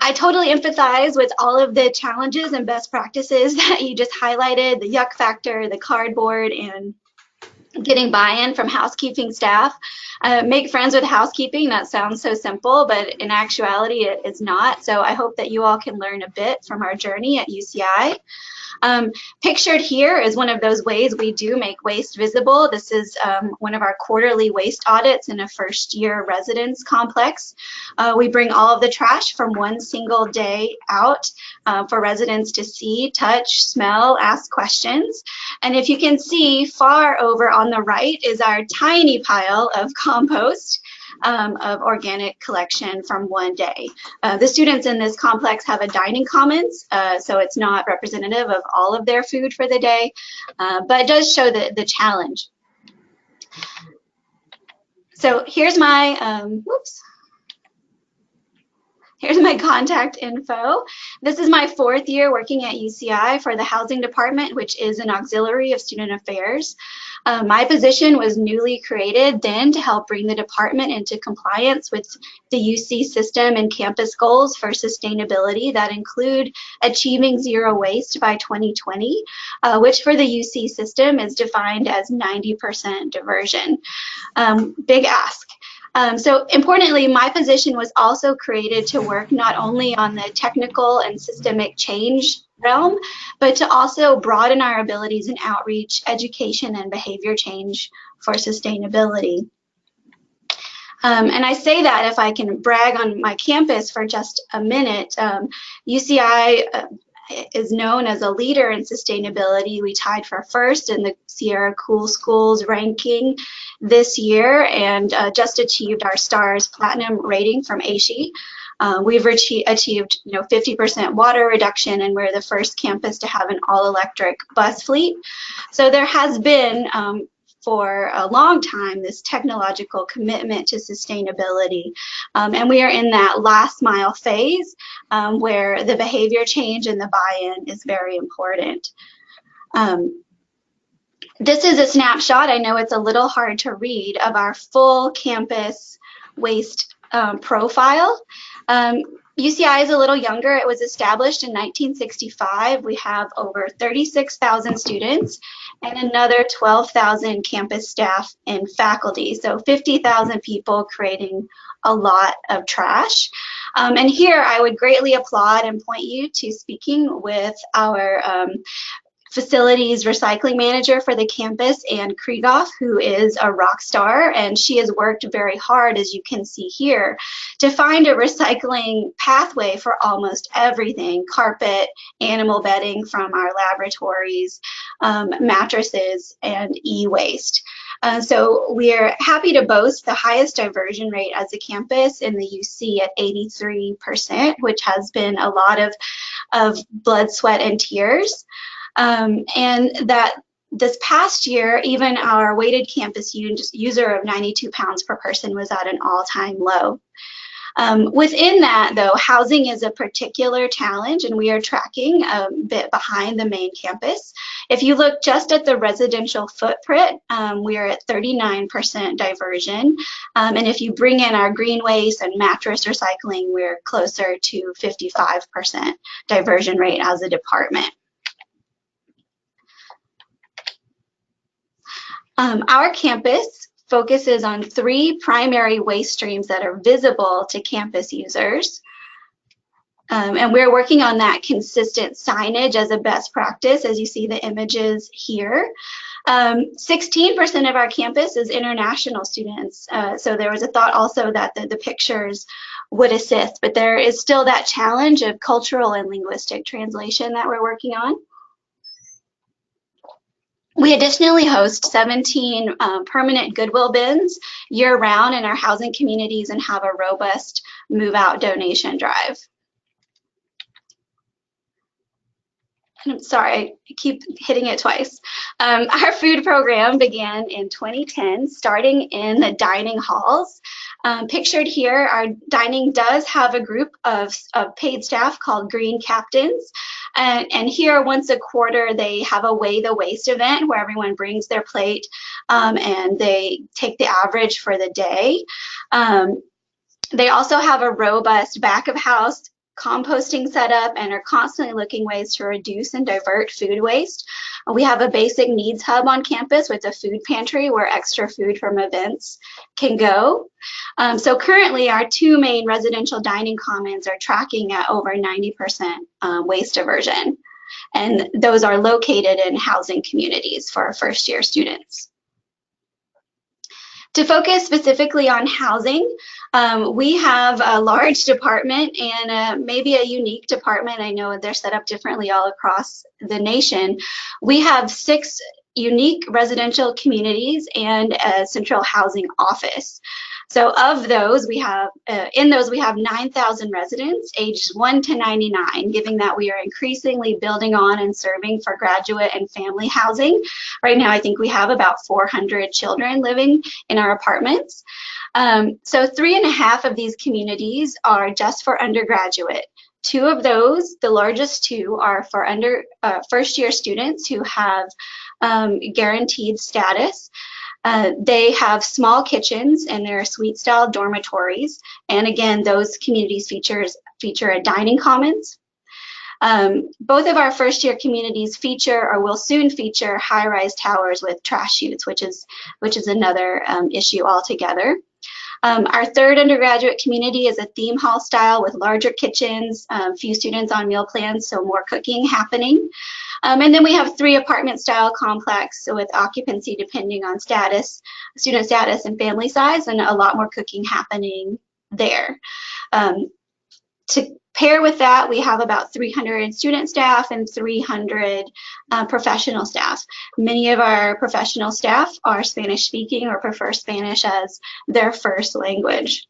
I totally empathize with all of the challenges and best practices that you just highlighted, the yuck factor, the cardboard, and getting buy-in from housekeeping staff. Make friends with housekeeping, that sounds so simple, but in actuality it's not. So I hope that you all can learn a bit from our journey at UCI. Pictured here is one of those ways we do make waste visible. This is one of our quarterly waste audits in a first-year residence complex. We bring all of the trash from one single day out for residents to see, touch, smell, ask questions. And if you can see, far over on the right is our tiny pile of compost. of organic collection from one day. The students in this complex have a dining commons, so it's not representative of all of their food for the day, but it does show the challenge. So here's my, here's my contact info. This is my 4th year working at UCI for the Housing Department, which is an auxiliary of Student Affairs. My position was newly created then to help bring the department into compliance with the UC system and campus goals for sustainability that include achieving zero waste by 2020, which for the UC system is defined as 90% diversion. Big ask. So importantly, my position was also created to work not only on the technical and systemic change realm, but to also broaden our abilities in outreach, education, and behavior change for sustainability. And I say that if I can brag on my campus for just a minute, UCI is known as a leader in sustainability. We tied for first in the Sierra Cool Schools ranking this year and just achieved our STARS Platinum rating from ASHE. We've achieved 50% water reduction, and we're the first campus to have an all-electric bus fleet. So there has been for a long time this technological commitment to sustainability, and we are in that last mile phase where the behavior change and the buy-in is very important. This is a snapshot, I know it's a little hard to read, of our full campus waste profile. UCI is a little younger. It was established in 1965. We have over 36,000 students and another 12,000 campus staff and faculty. So 50,000 people creating a lot of trash. And here I would greatly applaud and point you to speaking with our facilities recycling manager for the campus, Ann Kriegoff, who is a rock star, and she has worked very hard, as you can see here, to find a recycling pathway for almost everything: carpet, animal bedding from our laboratories, mattresses, and e-waste. So we're happy to boast the highest diversion rate as a campus in the UC at 83%, which has been a lot of blood, sweat, and tears. And that this past year, even our weighted campus user of 92 pounds per person was at an all-time low. Within that, though, housing is a particular challenge, and we are tracking a bit behind the main campus. If you look just at the residential footprint, we are at 39% diversion. And if you bring in our green waste and mattress recycling, we're closer to 55% diversion rate as a department. Our campus focuses on 3 primary waste streams that are visible to campus users. And we're working on that consistent signage as a best practice, as you see the images here. 16% of our campus is international students. So there was a thought also that the pictures would assist, but there is still that challenge of cultural and linguistic translation that we're working on. We additionally host 17 permanent Goodwill bins year-round in our housing communities and have a robust move-out donation drive. And I'm sorry, I keep hitting it twice. Our food program began in 2010, starting in the dining halls. Pictured here, our dining does have a group of paid staff called Green Captains. And here, once a quarter, they have a Weigh the Waste event where everyone brings their plate and they take the average for the day. They also have a robust back of house composting setup and are constantly looking ways to reduce and divert food waste. We have a basic needs hub on campus with a food pantry where extra food from events can go. So currently our 2 main residential dining commons are tracking at over 90% waste diversion. And those are located in housing communities for our first-year students. To focus specifically on housing, we have a large department and maybe a unique department. I know they're set up differently all across the nation. We have 6 unique residential communities and a central housing office. So of those, we have, in those, we have 9,000 residents aged 1 to 99, given that we are increasingly building on and serving for graduate and family housing. Right now, I think we have about 400 children living in our apartments. So 3.5 of these communities are just for undergraduate. 2 of those, the largest 2, are for first-year students who have guaranteed status. They have small kitchens and they're suite-style dormitories. And again, those communities feature a dining commons. Both of our first-year communities feature or will soon feature high-rise towers with trash chutes, which is another issue altogether. Our third undergraduate community is a theme hall style with larger kitchens, few students on meal plans, so more cooking happening. And then we have 3 apartment style complex with occupancy depending on status, student status and family size, and a lot more cooking happening there. To pair with that, we have about 300 student staff and 300 professional staff. Many of our professional staff are Spanish speaking or prefer Spanish as their first language.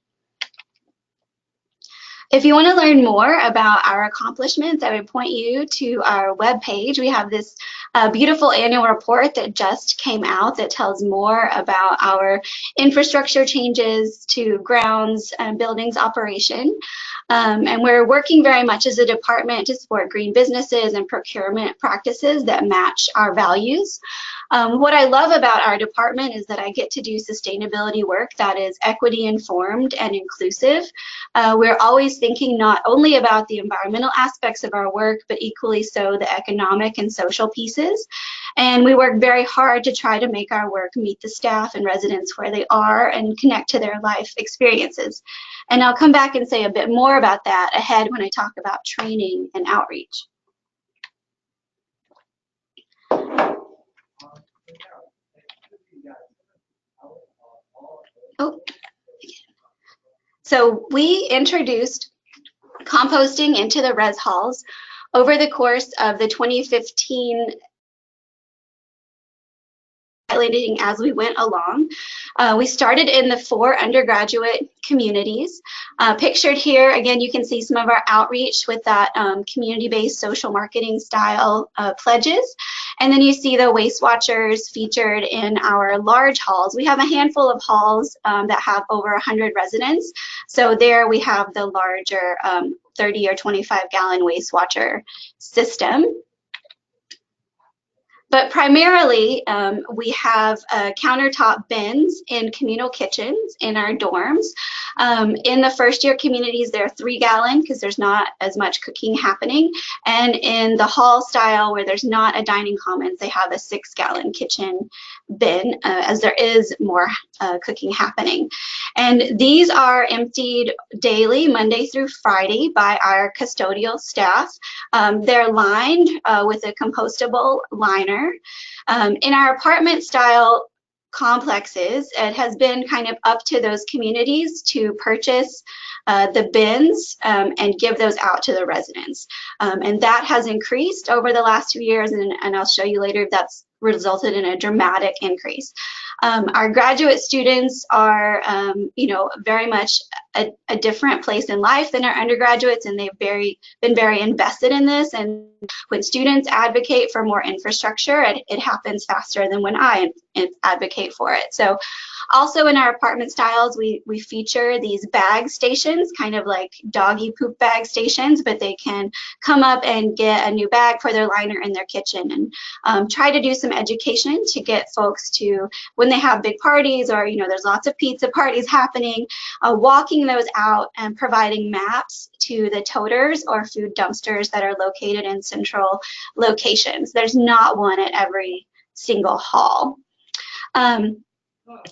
If you want to learn more about our accomplishments, I would point you to our webpage. We have this beautiful annual report that just came out that tells more about our infrastructure changes to grounds and buildings operation. And we're working very much as a department to support green businesses and procurement practices that match our values. What I love about our department is that I get to do sustainability work that is equity informed and inclusive. We're always thinking not only about the environmental aspects of our work, but equally so the economic and social pieces. And we work very hard to try to make our work meet the staff and residents where they are and connect to their life experiences. And I'll come back and say a bit more about that ahead when I talk about training and outreach. So we introduced composting into the res halls over the course of the 2015 as we went along. We started in the 4 undergraduate communities. Pictured here, again, you can see some of our outreach with that community-based social marketing style pledges. And then you see the waste watchers featured in our large halls. We have a handful of halls that have over 100 residents. So there we have the larger 30 or 25 gallon waste watcher system. But primarily, we have countertop bins in communal kitchens in our dorms. In the first year communities, they're 3 gallon because there's not as much cooking happening. And in the hall style where there's not a dining commons, they have a 6 gallon kitchen bin as there is more cooking happening. And these are emptied daily, Monday through Friday, by our custodial staff. They're lined with a compostable liner. In our apartment style complexes, it has been kind of up to those communities to purchase the bins and give those out to the residents. And that has increased over the last 2 years, and I'll show you later that's resulted in a dramatic increase. Our graduate students are, very much a different place in life than our undergraduates, and they've been very invested in this. And when students advocate for more infrastructure, it happens faster than when I advocate for it. So also in our apartment styles, we feature these bag stations, kind of like doggy poop bag stations, but they can come up and get a new bag for their liner in their kitchen, and try to do some education to get folks to, when they have big parties or, there's lots of pizza parties happening, walking those out and providing maps to the toters or food dumpsters that are located in central locations. There's not one at every single hall. In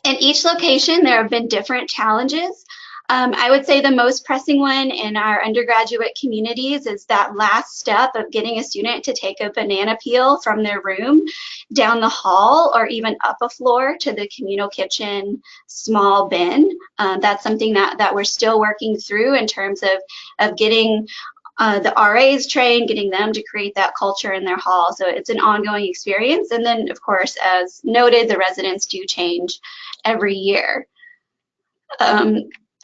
each location, there have been different challenges. I would say the most pressing one in our undergraduate communities is that last step of getting a student to take a banana peel from their room down the hall or even up a floor to the communal kitchen small bin. That's something that we're still working through in terms of getting the RAs trained, getting them to create that culture in their hall. So it's an ongoing experience. And then, of course, as noted, the residents do change every year.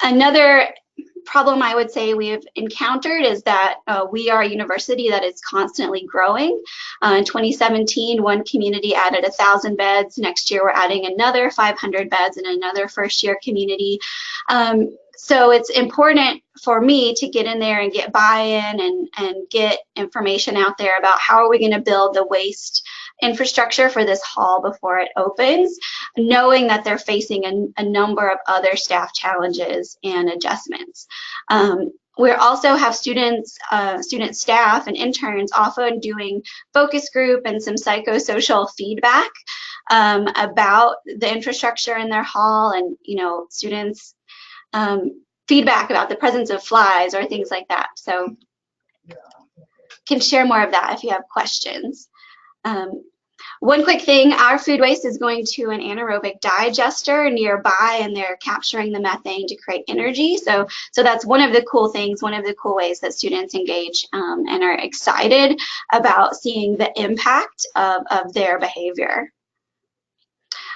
Another problem I would say we have encountered is that we are a university that is constantly growing. In 2017, one community added 1,000 beds. Next year, we're adding another 500 beds in another first-year community. So it's important for me to get in there and get buy-in and get information out there about how are we going to build the waste infrastructure for this hall before it opens, knowing that they're facing a number of other staff challenges and adjustments. We also have students, student staff and interns often doing focus group and some psychosocial feedback about the infrastructure in their hall, and students feedback about the presence of flies or things like that. So can share more of that if you have questions. One quick thing, our food waste is going to an anaerobic digester nearby, and they're capturing the methane to create energy. So that's one of the cool things, one of the cool ways that students engage and are excited about seeing the impact of their behavior.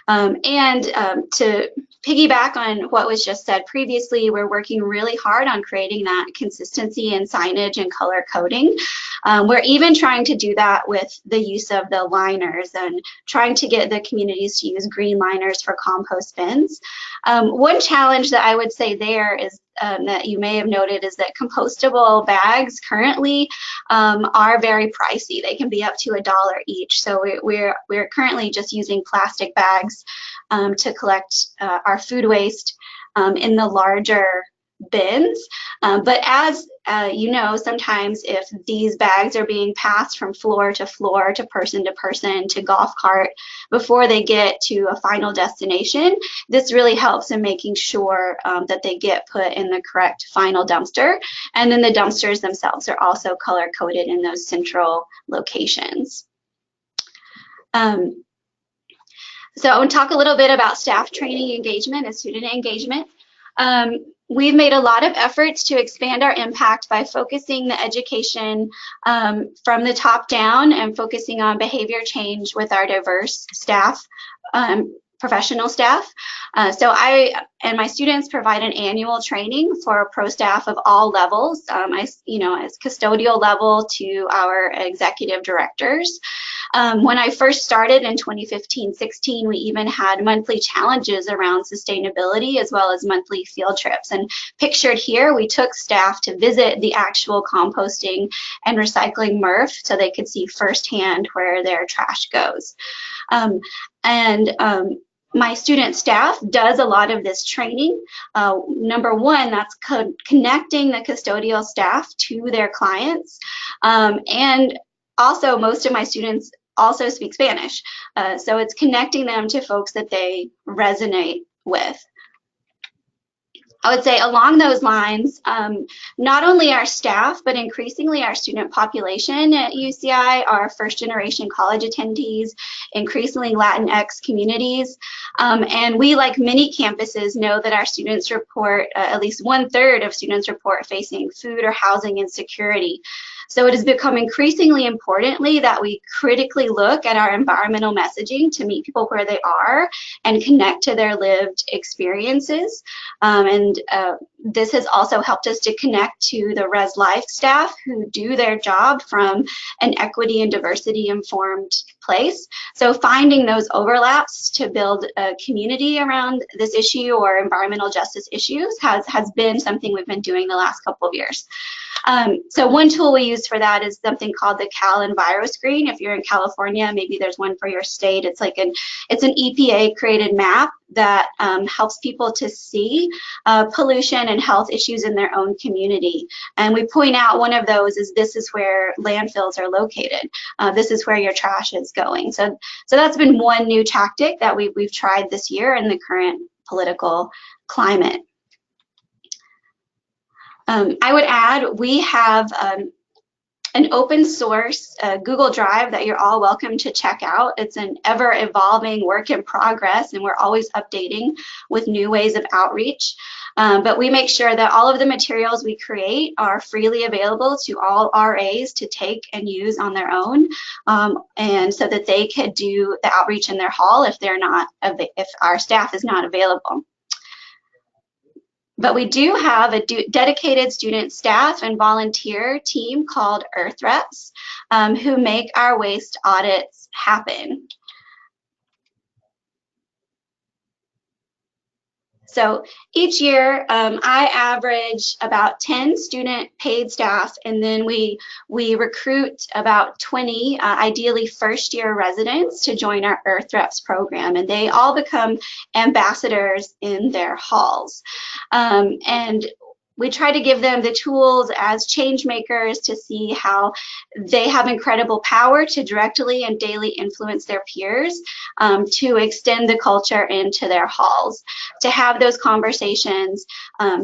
To piggyback on what was just said previously, we're working really hard on creating that consistency in signage and color coding. We're even trying to do that with the use of the liners and trying to get the communities to use green liners for compost bins. One challenge that I would say there is that you may have noted is that compostable bags currently are very pricey. They can be up to $1 each. So we're currently just using plastic bags to collect our food waste in the larger bins. But as you know, sometimes if these bags are being passed from floor to floor to person to golf cart before they get to a final destination, this really helps in making sure that they get put in the correct final dumpster. And then the dumpsters themselves are also color coded in those central locations. So I want to talk a little bit about staff training engagement and student engagement. We've made a lot of efforts to expand our impact by focusing the education from the top down and focusing on behavior change with our diverse staff, professional staff. So I and my students provide an annual training for pro staff of all levels, as custodial level to our executive directors. When I first started in 2015-16, we even had monthly challenges around sustainability as well as monthly field trips. And pictured here, we took staff to visit the actual composting and recycling MRF so they could see firsthand where their trash goes. My student staff does a lot of this training. Number one, that's connecting the custodial staff to their clients. And also, most of my students also speak Spanish. So it's connecting them to folks that they resonate with. I would say along those lines, not only our staff, but increasingly our student population at UCI are first-generation college attendees, increasingly Latinx communities. And we, like many campuses, know that our students report, at least 1/3 of students report facing food or housing insecurity. So it has become increasingly importantly that we critically look at our environmental messaging to meet people where they are and connect to their lived experiences. This has also helped us to connect to the Res Life staff who do their job from an equity and diversity informed place. So finding those overlaps to build a community around this issue or environmental justice issues has been something we've been doing the last couple of years. So one tool we use for that is something called the Cal Enviro Screen. If you're in California, maybe there's one for your state. It's like an EPA created map that helps people to see pollution and health issues in their own community. And we point out one of those is this is where landfills are located. This is where your trash is going. So that's been one new tactic that we've tried this year in the current political climate. I would add, we have an open source Google Drive that you're all welcome to check out. It's an ever evolving work in progress, and we're always updating with new ways of outreach. But we make sure that all of the materials we create are freely available to all RAs to take and use on their own, and so that they could do the outreach in their hall if our staff is not available. But we do have a dedicated student staff and volunteer team called Earth Reps who make our waste audits happen. So each year, I average about 10 student paid staff, and then we recruit about 20, ideally first-year residents to join our Earth Reps program, and they all become ambassadors in their halls. And we try to give them the tools as change makers to see how they have incredible power to directly and daily influence their peers, to extend the culture into their halls, to have those conversations.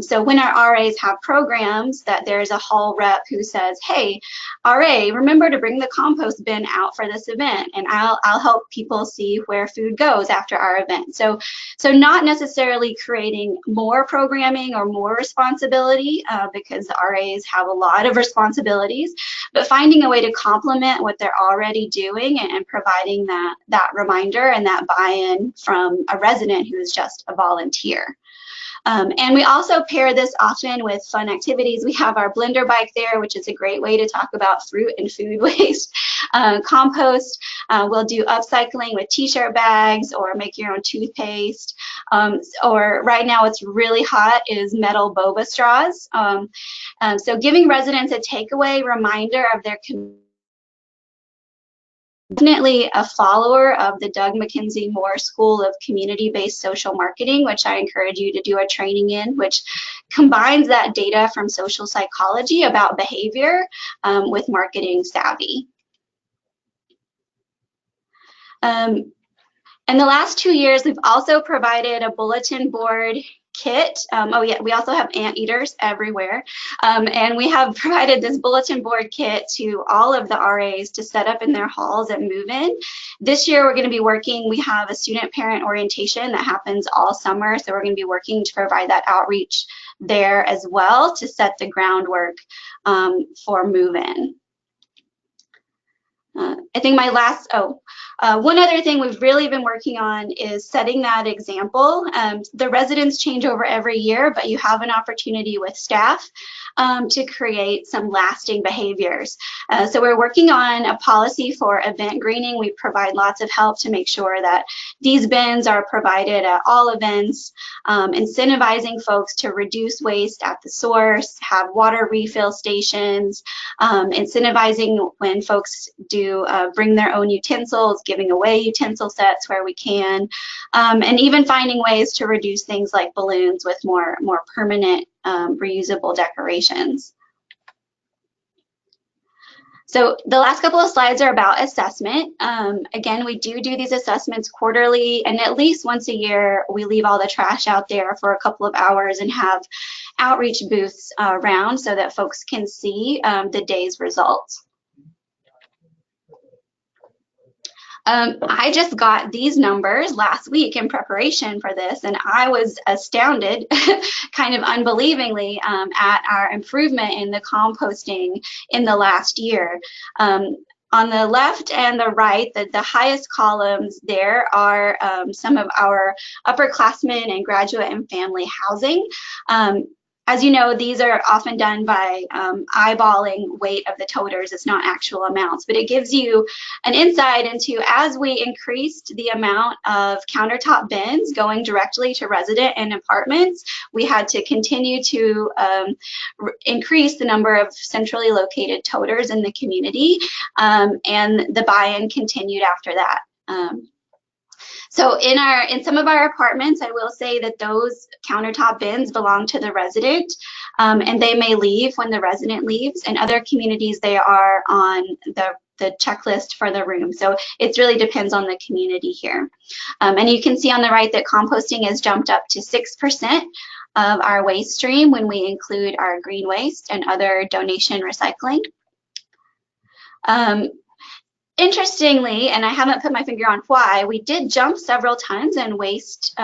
So when our RAs have programs, that there's a hall rep who says, hey, RA, remember to bring the compost bin out for this event, and I'll help people see where food goes after our event. So not necessarily creating more programming or more responsibility, because the RAs have a lot of responsibilities, but finding a way to complement what they're already doing and providing that reminder and that buy-in from a resident who is just a volunteer. And we also pair this often with fun activities. We have our blender bike there, which is a great way to talk about fruit and food waste. Compost, we'll do upcycling with t-shirt bags or make your own toothpaste. Or right now what's really hot is metal boba straws. So giving residents a takeaway reminder of their community. Definitely a follower of the Doug McKenzie Moore School of Community-Based Social Marketing, which I encourage you to do a training in, which combines that data from social psychology about behavior with marketing savvy. In the last 2 years, we've also provided a bulletin board kit. Oh yeah, we also have anteaters everywhere. And we have provided this bulletin board kit to all of the RAs to set up in their halls and move in. This year we're going to be working, we have a student parent orientation that happens all summer, so we're going to be working to provide that outreach there as well to set the groundwork for move-in. I think my last, one other thing we've really been working on is setting that example. The residents change over every year, but you have an opportunity with staff to create some lasting behaviors. So we're working on a policy for event greening. We provide lots of help to make sure that these bins are provided at all events, incentivizing folks to reduce waste at the source, have water refill stations, incentivizing when folks do bring their own utensils, giving away utensil sets where we can, and even finding ways to reduce things like balloons with more permanent reusable decorations. So the last couple of slides are about assessment. Again, we do these assessments quarterly, and at least once a year we leave all the trash out there for a couple of hours and have outreach booths around so that folks can see the day's results. I just got these numbers last week in preparation for this, and I was astounded, kind of unbelievingly, at our improvement in the composting in the last year. On the left and the right, the highest columns there are some of our upperclassmen and graduate and family housing. As you know, these are often done by eyeballing weight of the toters. It's not actual amounts, but it gives you an insight into, as we increased the amount of countertop bins going directly to resident and apartments, we had to continue to increase the number of centrally located toters in the community, and the buy-in continued after that. So in some of our apartments, I will say that those countertop bins belong to the resident, and they may leave when the resident leaves. In other communities, they are on the checklist for the room. So it really depends on the community here. And you can see on the right that composting has jumped up to 6% of our waste stream when we include our green waste and other donation recycling. Interestingly, and I haven't put my finger on why, we did jump several tons in waste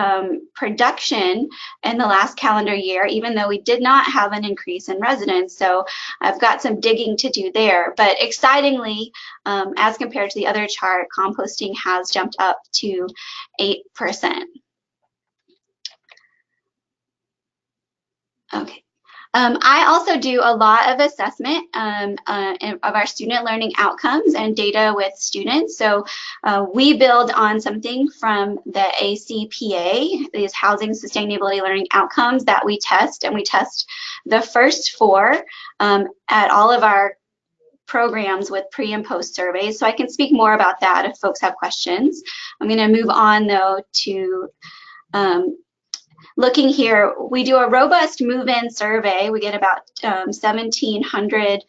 production in the last calendar year, even though we did not have an increase in residents. So I've got some digging to do there. But excitingly, as compared to the other chart, composting has jumped up to 8%. I also do a lot of assessment of our student learning outcomes and data with students. So we build on something from the ACPA, these Housing Sustainability Learning Outcomes that we test, and we test the first 4 at all of our programs with pre and post surveys. So I can speak more about that if folks have questions. I'm going to move on though to looking here. We do a robust move-in survey. We get about 1,700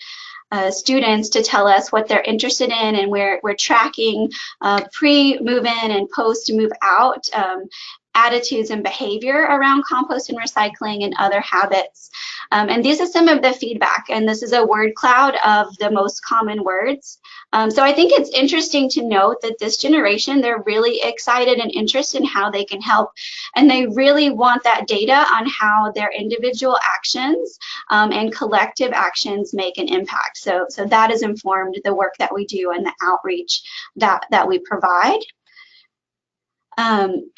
students to tell us what they're interested in, and we're tracking pre-move-in and post-move-out attitudes and behavior around compost and recycling and other habits. And these are some of the feedback, and this is a word cloud of the most common words. So I think it's interesting to note that this generation, they're really excited and interested in how they can help, and they really want that data on how their individual actions and collective actions make an impact. So that has informed the work that we do and the outreach that we provide.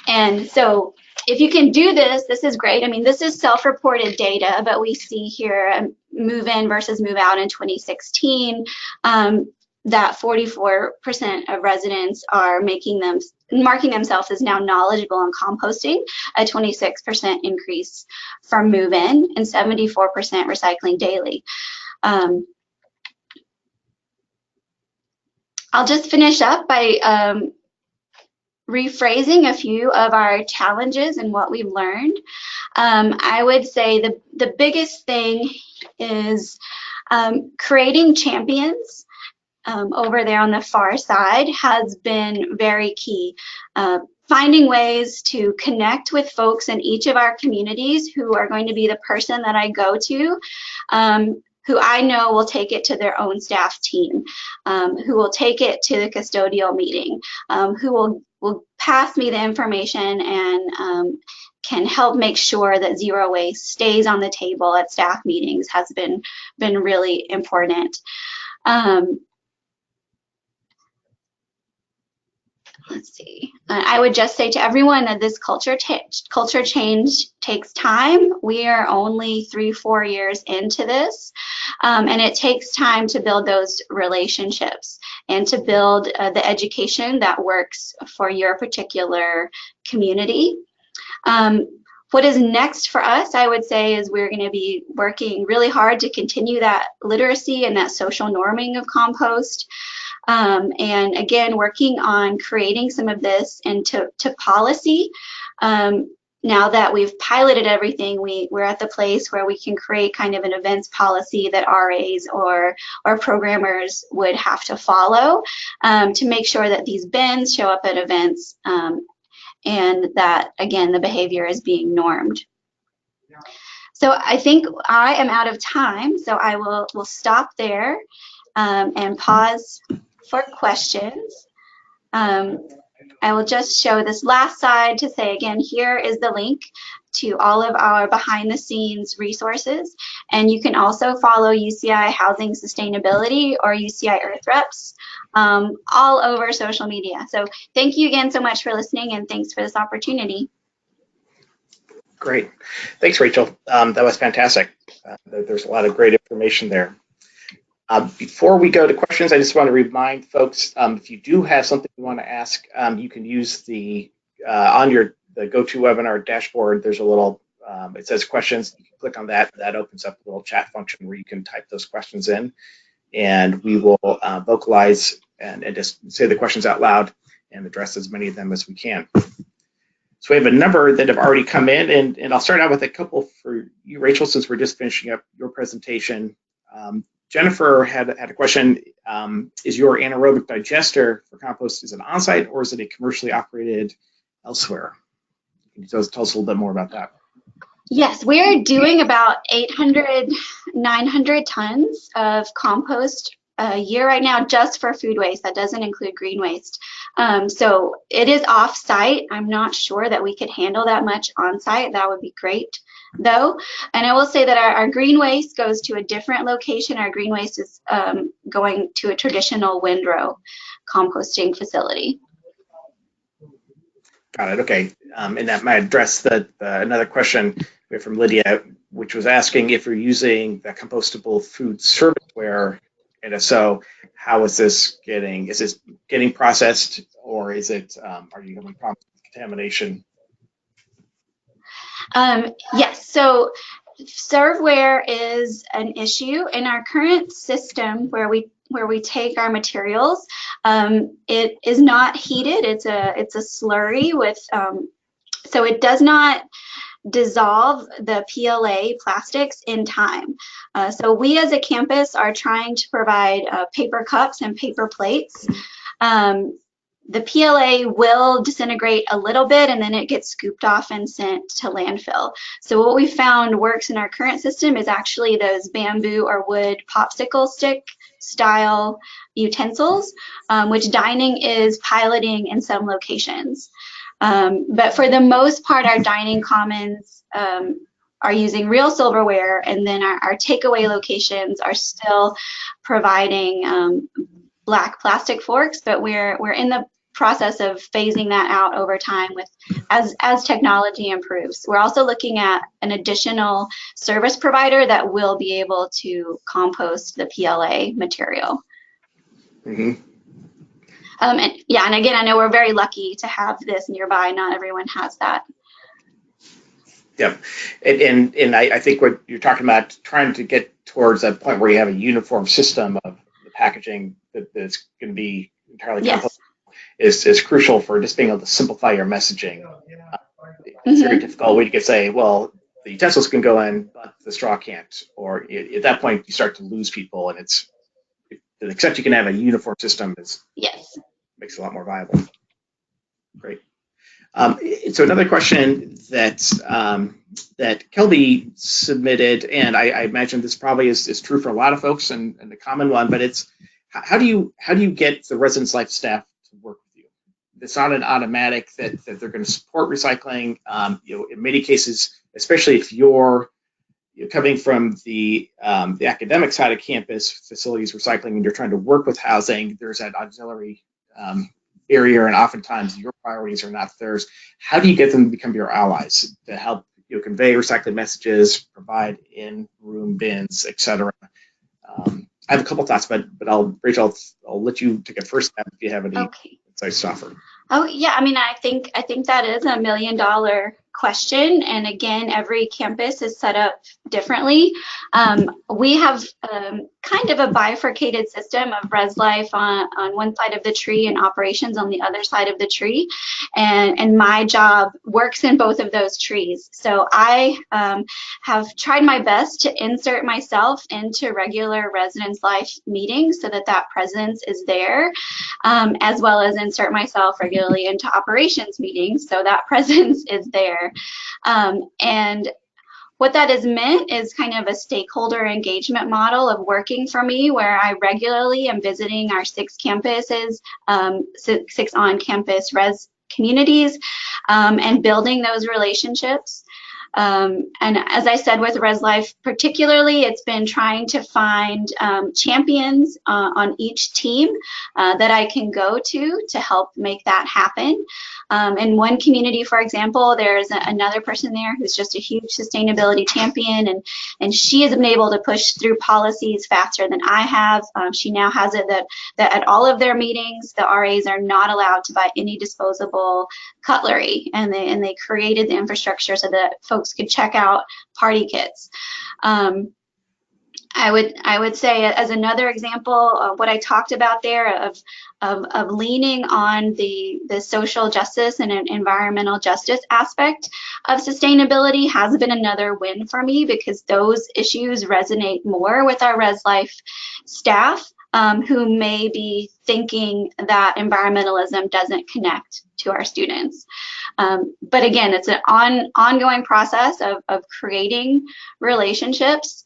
And so if you can do this, this is great. I mean, this is self-reported data, but we see here move in versus move out in 2016, that 44% of residents are marking themselves as now knowledgeable on composting, a 26% increase from move in, and 74% recycling daily. I'll just finish up by rephrasing a few of our challenges and what we've learned. I would say the biggest thing is creating champions over there on the far side has been very key. Finding ways to connect with folks in each of our communities who are going to be the person that I go to, who I know will take it to their own staff team, who will take it to the custodial meeting, who will pass me the information and can help make sure that zero waste stays on the table at staff meetings has been really important. Let's see. I would just say to everyone that this culture change takes time. We are only 3-4 years into this, and it takes time to build those relationships and to build the education that works for your particular community. What is next for us, I would say, is we're going to be working really hard to continue that literacy and that social norming of compost. And again, working on creating some of this into policy. Now that we've piloted everything, we're at the place where we can create kind of an events policy that RAs or programmers would have to follow to make sure that these bins show up at events and that, again, the behavior is being normed. So I think I am out of time, so I will stop there and pause for questions. I will just show this last slide to say, again, here is the link to all of our behind the scenes resources. And you can also follow UCI Housing Sustainability or UCI Earth Reps all over social media. So thank you again so much for listening, and thanks for this opportunity. Great. Thanks, Rachel. That was fantastic. There's a lot of great information there. Before we go to questions, I just want to remind folks, if you do have something you want to ask, you can use the on the GoToWebinar dashboard. There's a little, it says questions. You can click on that. That opens up a little chat function where you can type those questions in, and we will vocalize and just say the questions out loud and address as many of them as we can. So we have a number that have already come in, and I'll start out with a couple for you, Rachel, since we're just finishing up your presentation. Jennifer had a question. Is your anaerobic digester for compost, is it on-site or is it a commercially operated elsewhere? Can you tell us a little bit more about that? Yes, we're doing about 800, 900 tons of compost a year right now just for food waste. That doesn't include green waste. So it is off-site. I'm not sure that we could handle that much on-site. That would be great, though. And I will say that our green waste goes to a different location. Our green waste is going to a traditional windrow composting facility. Got it. Okay. And that might address another question from Lydia. which was asking if you're using the compostable food serviceware, and if so, how is this getting processed, or is it are you having problems with contamination? Yes, so serveware is an issue in our current system where we take our materials. It is not heated. It's a slurry with so it does not dissolve the PLA plastics in time. So we as a campus are trying to provide paper cups and paper plates. The PLA will disintegrate a little bit and then it gets scooped off and sent to landfill. So what we found works in our current system is actually those bamboo or wood popsicle stick style utensils, which dining is piloting in some locations. But for the most part, our dining commons are using real silverware, and then our takeaway locations are still providing black plastic forks, but we're in the process of phasing that out over time with as technology improves. We're also looking at an additional service provider that will be able to compost the PLA material. Mm-hmm. And again, I know we're very lucky to have this nearby. Not everyone has that. Yep, and I think what you're talking about, trying to get towards that point where you have a uniform system of the packaging that's going to be entirely compostable, is crucial for just being able to simplify your messaging. It's very difficult where you could say, well, the utensils can go in, but the straw can't. Or at that point, you start to lose people, and except you can have a uniform system makes it a lot more viable. Great. So another question that Kelby submitted, and I imagine this probably is true for a lot of folks and the common one, but it's how do you get the residence life staff to work with you? It's not an automatic that they're going to support recycling. In many cases, especially if you're coming from the academic side of campus, facilities recycling, and you're trying to work with housing, there's that auxiliary barrier, and oftentimes your priorities are not theirs. How do you get them to become your allies to help convey recycling messages, provide in-room bins, etc.? I have a couple thoughts, but Rachel, I'll let you take a first step if you have any insights to offer. Oh yeah, I mean, I think that is $1 million question, and again, every campus is set up differently. We have kind of a bifurcated system of res life on one side of the tree and operations on the other side of the tree, and my job works in both of those trees. So I have tried my best to insert myself into regular residence life meetings so that presence is there, as well as insert myself regularly into operations meetings so that presence is there. And what that has meant is kind of a stakeholder engagement model of working for me, where I regularly am visiting our 6 campuses, 6 on-campus res communities, and building those relationships. And as I said, with Res Life particularly, it's been trying to find champions on each team that I can go to help make that happen. In one community, for example, there's another person there who's just a huge sustainability champion, and she has been able to push through policies faster than I have. She now has it that at all of their meetings, the RAs are not allowed to buy any disposable cutlery, and they created the infrastructure so that folks could check out party kits. I would say, as another example, what I talked about there of leaning on the social justice and environmental justice aspect of sustainability has been another win for me, because those issues resonate more with our Res Life staff, who may be thinking that environmentalism doesn't connect to our students. But again, it's an ongoing process of creating relationships.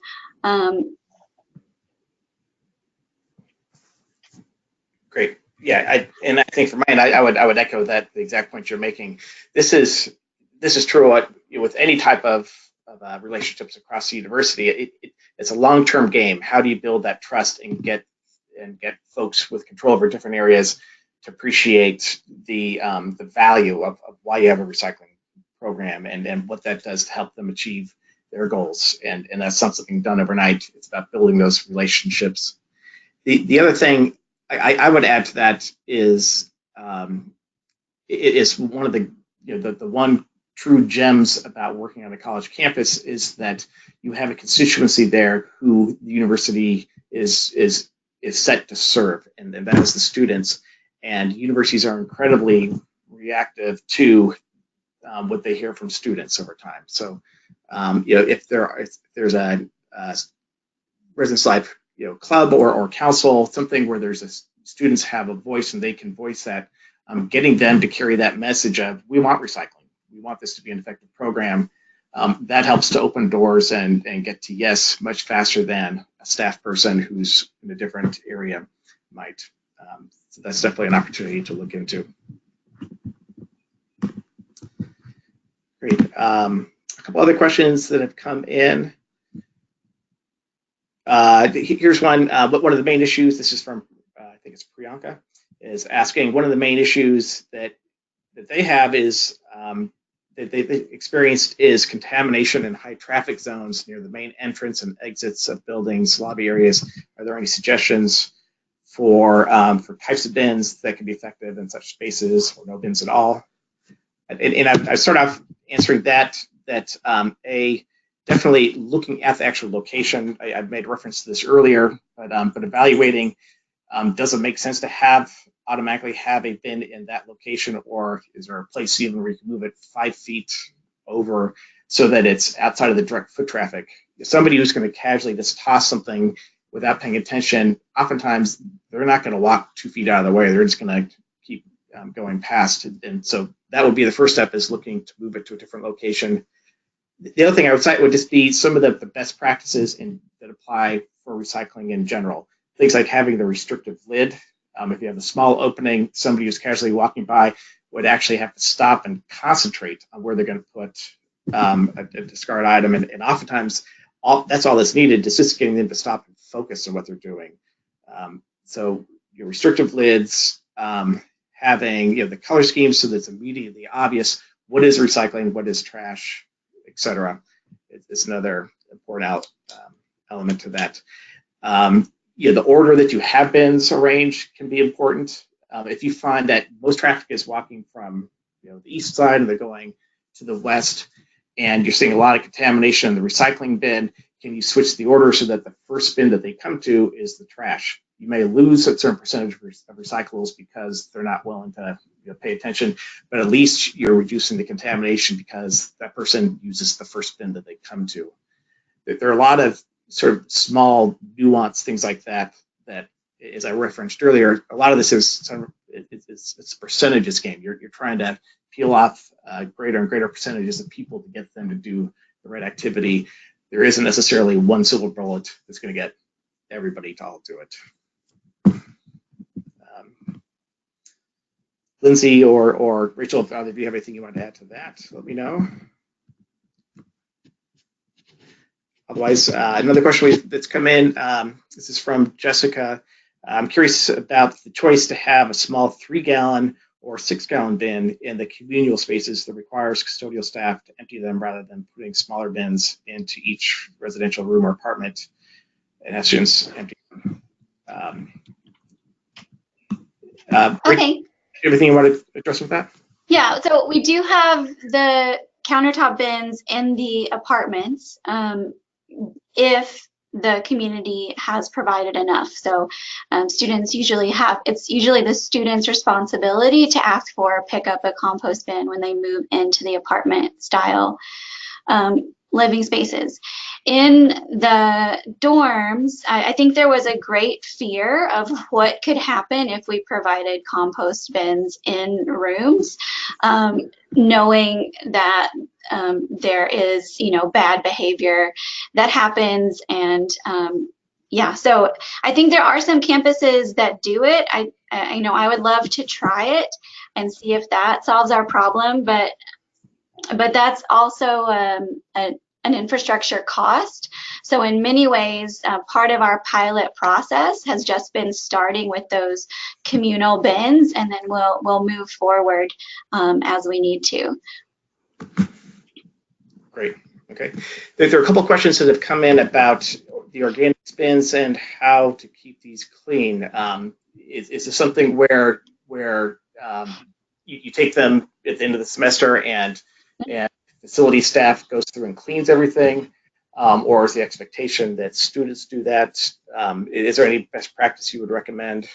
Great. Yeah, I think for mine, I would echo that, the exact point you're making. This is true with any type of relationships across the university. It's a long-term game. How do you build that trust and get folks with control over different areas to appreciate the value of why you have a recycling program and what that does to help them achieve their goals, and that's not something done overnight. It's about building those relationships. The other thing I would add to that is it is one of the the one true gems about working on a college campus is that you have a constituency there who the university is set to serve, and that is the students. And universities are incredibly reactive to what they hear from students over time. So, if there's a residence life club or council, something where there's students have a voice and they can voice that, getting them to carry that message of we want recycling, we want this to be an effective program, that helps to open doors and get to yes much faster than a staff person who's in a different area might. So that's definitely an opportunity to look into. Great. A couple other questions that have come in. Here's one. But one of the main issues, this is from, I think it's Priyanka, is asking one of the main issues that they have is that they've experienced is contamination in high traffic zones near the main entrance and exits of buildings, lobby areas. Are there any suggestions for types of bins that can be effective in such spaces, or no bins at all? And I start off answering that definitely looking at the actual location. I've made reference to this earlier, but evaluating, does it make sense to automatically have a bin in that location, or is there a place even where you can move it 5 feet over so that it's outside of the direct foot traffic? Somebody who's going to casually just toss something without paying attention, oftentimes they're not going to walk 2 feet out of the way. They're just going to keep going past. And so that would be the first step, is looking to move it to a different location. The other thing I would cite would just be some of the best practices that apply for recycling in general. Things like having the restrictive lid. If you have a small opening, somebody who's casually walking by would actually have to stop and concentrate on where they're going to put a discard item. And oftentimes, that's all that's needed, is just getting them to stop and focus on what they're doing. So your restrictive lids, having the color schemes so that it's immediately obvious what is recycling, what is trash, etc. It's another important element to that. The order that you have bins arranged can be important. If you find that most traffic is walking from the east side and they're going to the west, and you're seeing a lot of contamination in the recycling bin, can you switch the order so that the first bin that they come to is the trash? You may lose a certain percentage of recyclables because they're not willing to pay attention, but at least you're reducing the contamination because that person uses the first bin that they come to. There are a lot of sort of small nuanced things like that, as I referenced earlier, a lot of this is it's a percentages game. You're trying to peel off greater and greater percentages of people to get them to do the right activity. There isn't necessarily one silver bullet that's going to get everybody to all do it. Lindsay or Rachel, if either of you have anything you want to add to that, let me know. Otherwise, another question that's come in, this is from Jessica. I'm curious about the choice to have a small 3-gallon or 6-gallon bin in the communal spaces that requires custodial staff to empty them rather than putting smaller bins into each residential room or apartment, in essence, empty them. Okay. Everything you want to address with that? Yeah, so we do have the countertop bins in the apartments if the community has provided enough. So students usually it's usually the student's responsibility to ask for pick up a compost bin when they move into the apartment style living spaces. In the dorms, I think there was a great fear of what could happen if we provided compost bins in rooms, knowing that there is, bad behavior that happens. And yeah, so I think there are some campuses that do it. I would love to try it and see if that solves our problem, but that's also an infrastructure cost. So in many ways, part of our pilot process has just been starting with those communal bins, and then we'll move forward as we need to. Great. Okay. There are a couple questions that have come in about the organic bins and how to keep these clean. Is this something where you take them at the end of the semester and facility staff goes through and cleans everything, or is the expectation that students do that? Is there any best practice you would recommend?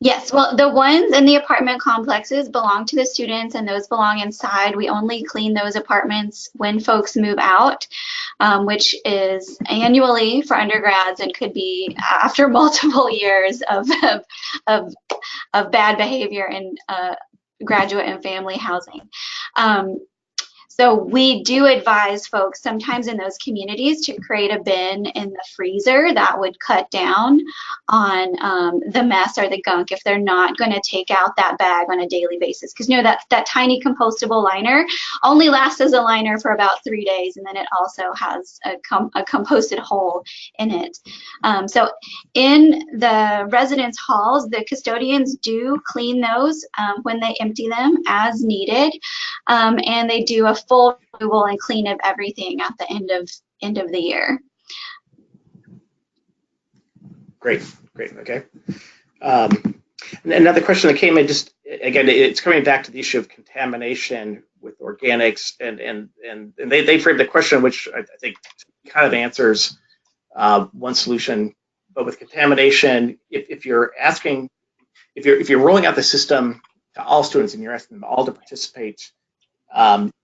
Yes, well, the ones in the apartment complexes belong to the students and those belong inside. We only clean those apartments when folks move out, which is annually for undergrads and could be after multiple years of bad behavior in graduate and family housing. So we do advise folks sometimes in those communities to create a bin in the freezer that would cut down on the mess or the gunk if they're not going to take out that bag on a daily basis. Because you know that tiny compostable liner only lasts as a liner for about 3 days, and then it also has a composted hole in it. So in the residence halls, the custodians do clean those when they empty them as needed, and they do a full removal and clean of everything at the end of the year. Great, okay. Another question that came in, just again, it's coming back to the issue of contamination with organics, and they framed the question, which I think kind of answers one solution. But with contamination, if you're rolling out the system to all students and you're asking them all to participate,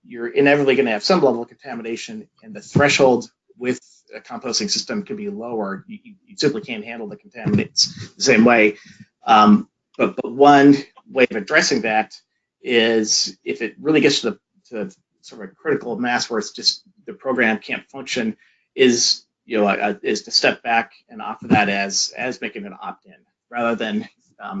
you're inevitably going to have some level of contamination, and the threshold with a composting system can be lower. You simply can't handle the contaminants the same way. But one way of addressing that is, if it really gets to sort of a critical mass where it's just the program can't function, is to step back and offer that as making an opt-in rather than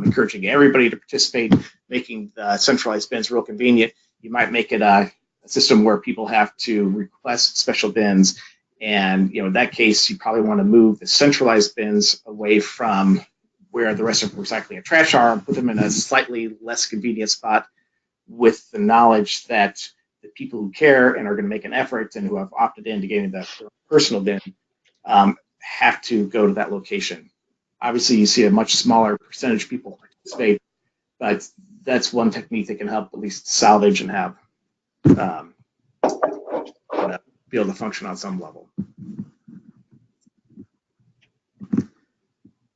encouraging everybody to participate, making the centralized bins real convenient. You might make it a system where people have to request special bins, and in that case, you probably want to move the centralized bins away from where the rest of recycling and trash are, and put them in a slightly less convenient spot, with the knowledge that the people who care and are going to make an effort and who have opted in to getting the personal bin have to go to that location. Obviously, you see a much smaller percentage of people participate, but that's one technique that can help at least salvage and have be able to function on some level.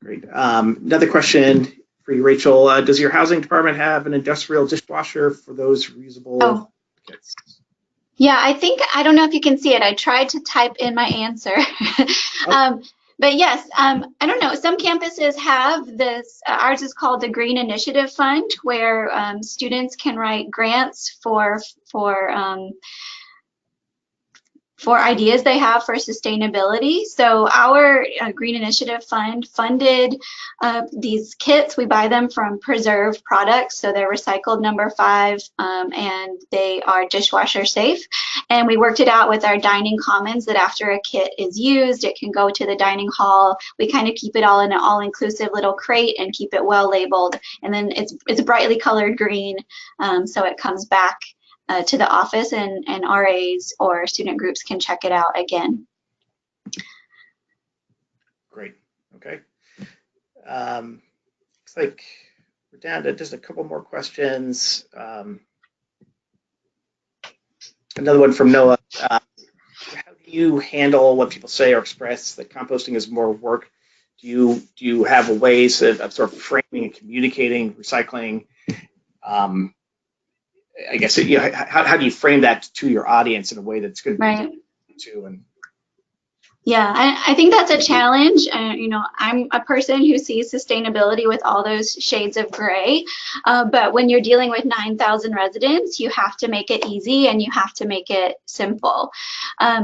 Great. Another question for you, Rachel. Does your housing department have an industrial dishwasher for those reusable kits? Yeah, I don't know if you can see it. I tried to type in my answer. But yes, I don't know. Some campuses have this. Ours is called the Green Initiative Fund, where students can write grants for ideas they have for sustainability. So our Green Initiative Fund funded these kits. We buy them from Preserve Products, so they're recycled #5, and they are dishwasher safe. And we worked it out with our dining commons that after a kit is used, it can go to the dining hall. We kind of keep it all in an all-inclusive little crate and keep it well labeled. And then it's brightly colored green, so it comes back to the office, and RAs or student groups can check it out again. Great. Okay. Looks like we're down to just a couple more questions. Another one from Noah. How do you handle what people say or express that composting is more work? Do you have ways of sort of framing and communicating recycling? I guess how do you frame that to your audience in a way that's good to? Yeah, I think that's a challenge. I'm a person who sees sustainability with all those shades of gray, but when you're dealing with 9,000 residents, you have to make it easy and you have to make it simple.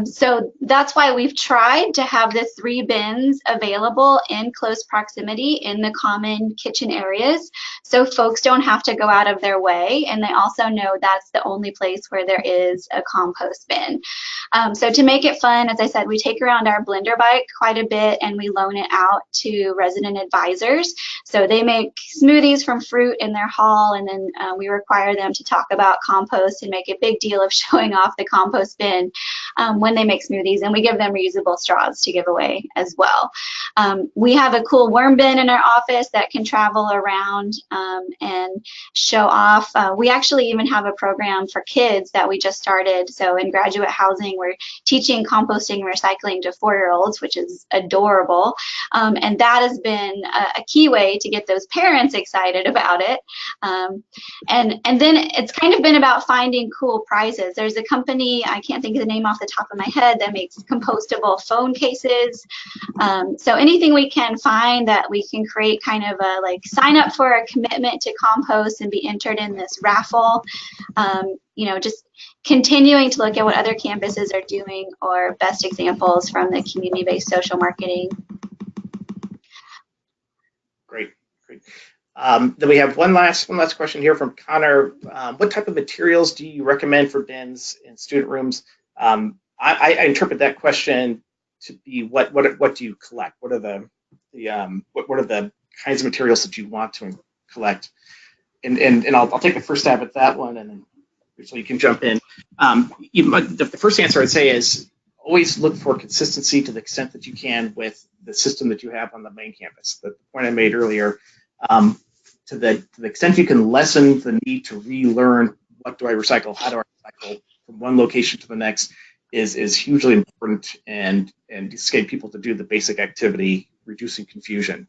So that's why we've tried to have the 3 bins available in close proximity in the common kitchen areas, so folks don't have to go out of their way, and they also know that's the only place where there is a compost bin. So to make it fun, as I said, we take around our blender bike quite a bit, and we loan it out to resident advisors. So they make smoothies from fruit in their hall, and then we require them to talk about compost and make a big deal of showing off the compost bin when they make smoothies, and we give them reusable straws to give away as well. We have a cool worm bin in our office that can travel around and show off. We actually even have a program for kids that we just started. So in graduate housing, we're teaching composting and recycling to 4-year-olds, which is adorable. And that has been a key way to get those parents excited about it. And then it's kind of been about finding cool prizes. There's a company, I can't think of the name off the top of my head, that makes compostable phone cases. So anything we can find that we can create kind of a like sign up for a commitment to compost and be entered in this raffle. You know, just continuing to look at what other campuses are doing or best examples from the community-based social marketing. Great. Then we have one last question here from Connor. What type of materials do you recommend for bins in student rooms? I interpret that question to be what do you collect? What are the kinds of materials that you want to collect? And I'll take the first stab at that one, and then so you can jump in. The first answer I'd say is always look for consistency to the extent that you can with the system that you have on the main campus. The point I made earlier, to the extent you can lessen the need to relearn what do I recycle, how do I recycle from one location to the next is hugely important, and just get people to do the basic activity, reducing confusion.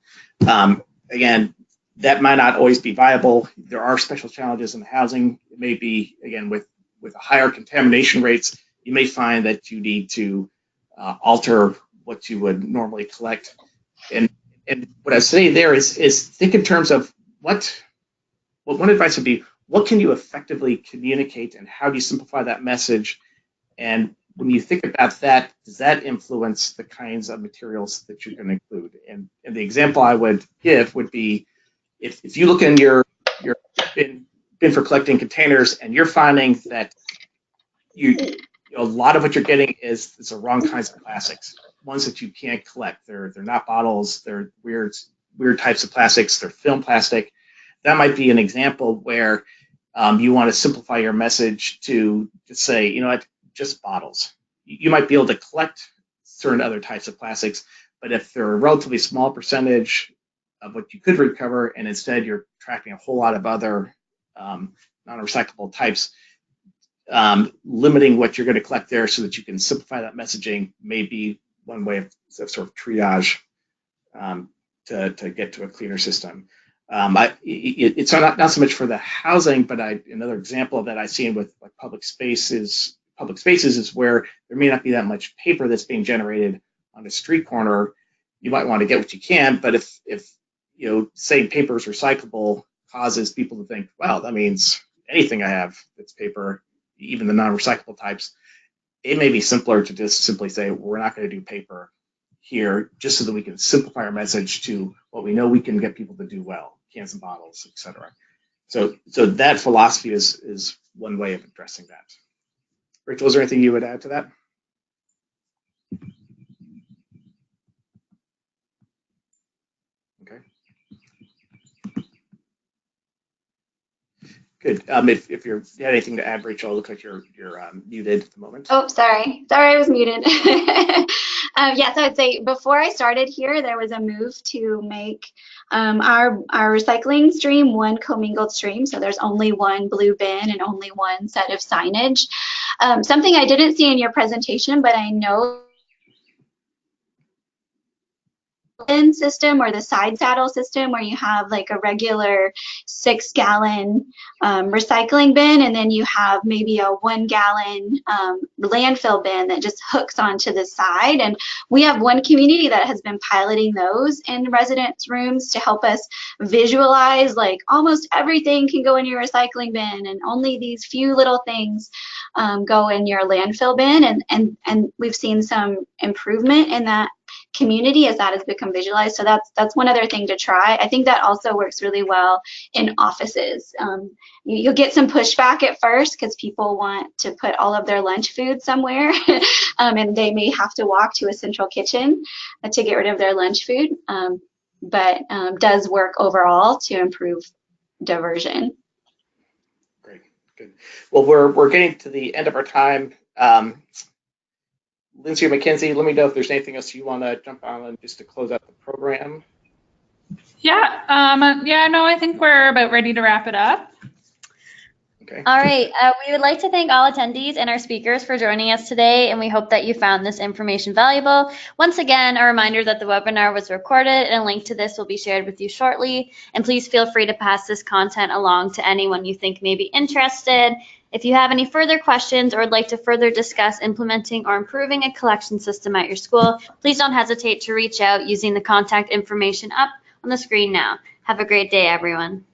Again, that might not always be viable. There are special challenges in the housing. It may be, again, with higher contamination rates, you may find that you need to alter what you would normally collect. And what I say there is think in terms of what one advice would be, what can you effectively communicate and how do you simplify that message? And when you think about that, does that influence the kinds of materials that you can include? And the example I would give would be, if you look in your bin for collecting containers and you're finding that a lot of what you're getting is the wrong kinds of plastics, ones that you can't collect. They're not bottles. They're weird types of plastics. They're film plastic. That might be an example where you want to simplify your message to just say, you know what, just bottles. You might be able to collect certain other types of plastics, but if they're a relatively small percentage of what you could recover, and instead you're tracking a whole lot of other non-recyclable types, limiting what you're going to collect there so that you can simplify that messaging may be one way of sort of triage to get to a cleaner system. It's not so much for the housing, but another example of that I've seen with like public spaces is where there may not be that much paper that's being generated on a street corner. You might want to get what you can, but if you know, saying paper is recyclable causes people to think, well, that means anything I have that's paper, even the non-recyclable types. It may be simpler to just simply say, we're not going to do paper here, just so that we can simplify our message to what we know we can get people to do well, cans and bottles, etc. So that philosophy is one way of addressing that. Rachel, is there anything you would add to that? Okay. Good. If you had anything to add, Rachel, it looks like you're muted at the moment. Oh, sorry, I was muted. Yeah, so I'd say before I started here, there was a move to make our recycling stream one commingled stream. So there's only one blue bin and only one set of signage. Something I didn't see in your presentation, but I know bin system or the side saddle system where you have like a regular 6-gallon recycling bin, and then you have maybe a 1-gallon landfill bin that just hooks onto the side. And we have one community that has been piloting those in residents' rooms to help us visualize like almost everything can go in your recycling bin and only these few little things go in your landfill bin. And we've seen some improvement in that community as that has become visualized. So that's one other thing to try. I think that also works really well in offices. You'll get some pushback at first because people want to put all of their lunch food somewhere, and they may have to walk to a central kitchen to get rid of their lunch food, but does work overall to improve diversion. Great, good. Well, we're getting to the end of our time. Lindsay or Mackenzie, let me know if there's anything else you want to jump on just to close out the program. Yeah, no, I think we're about ready to wrap it up. Okay. All right. We would like to thank all attendees and our speakers for joining us today, and we hope that you found this information valuable. Once again, a reminder that the webinar was recorded, and a link to this will be shared with you shortly. And please feel free to pass this content along to anyone you think may be interested. If you have any further questions or would like to further discuss implementing or improving a collection system at your school, please don't hesitate to reach out using the contact information up on the screen now. Have a great day, everyone.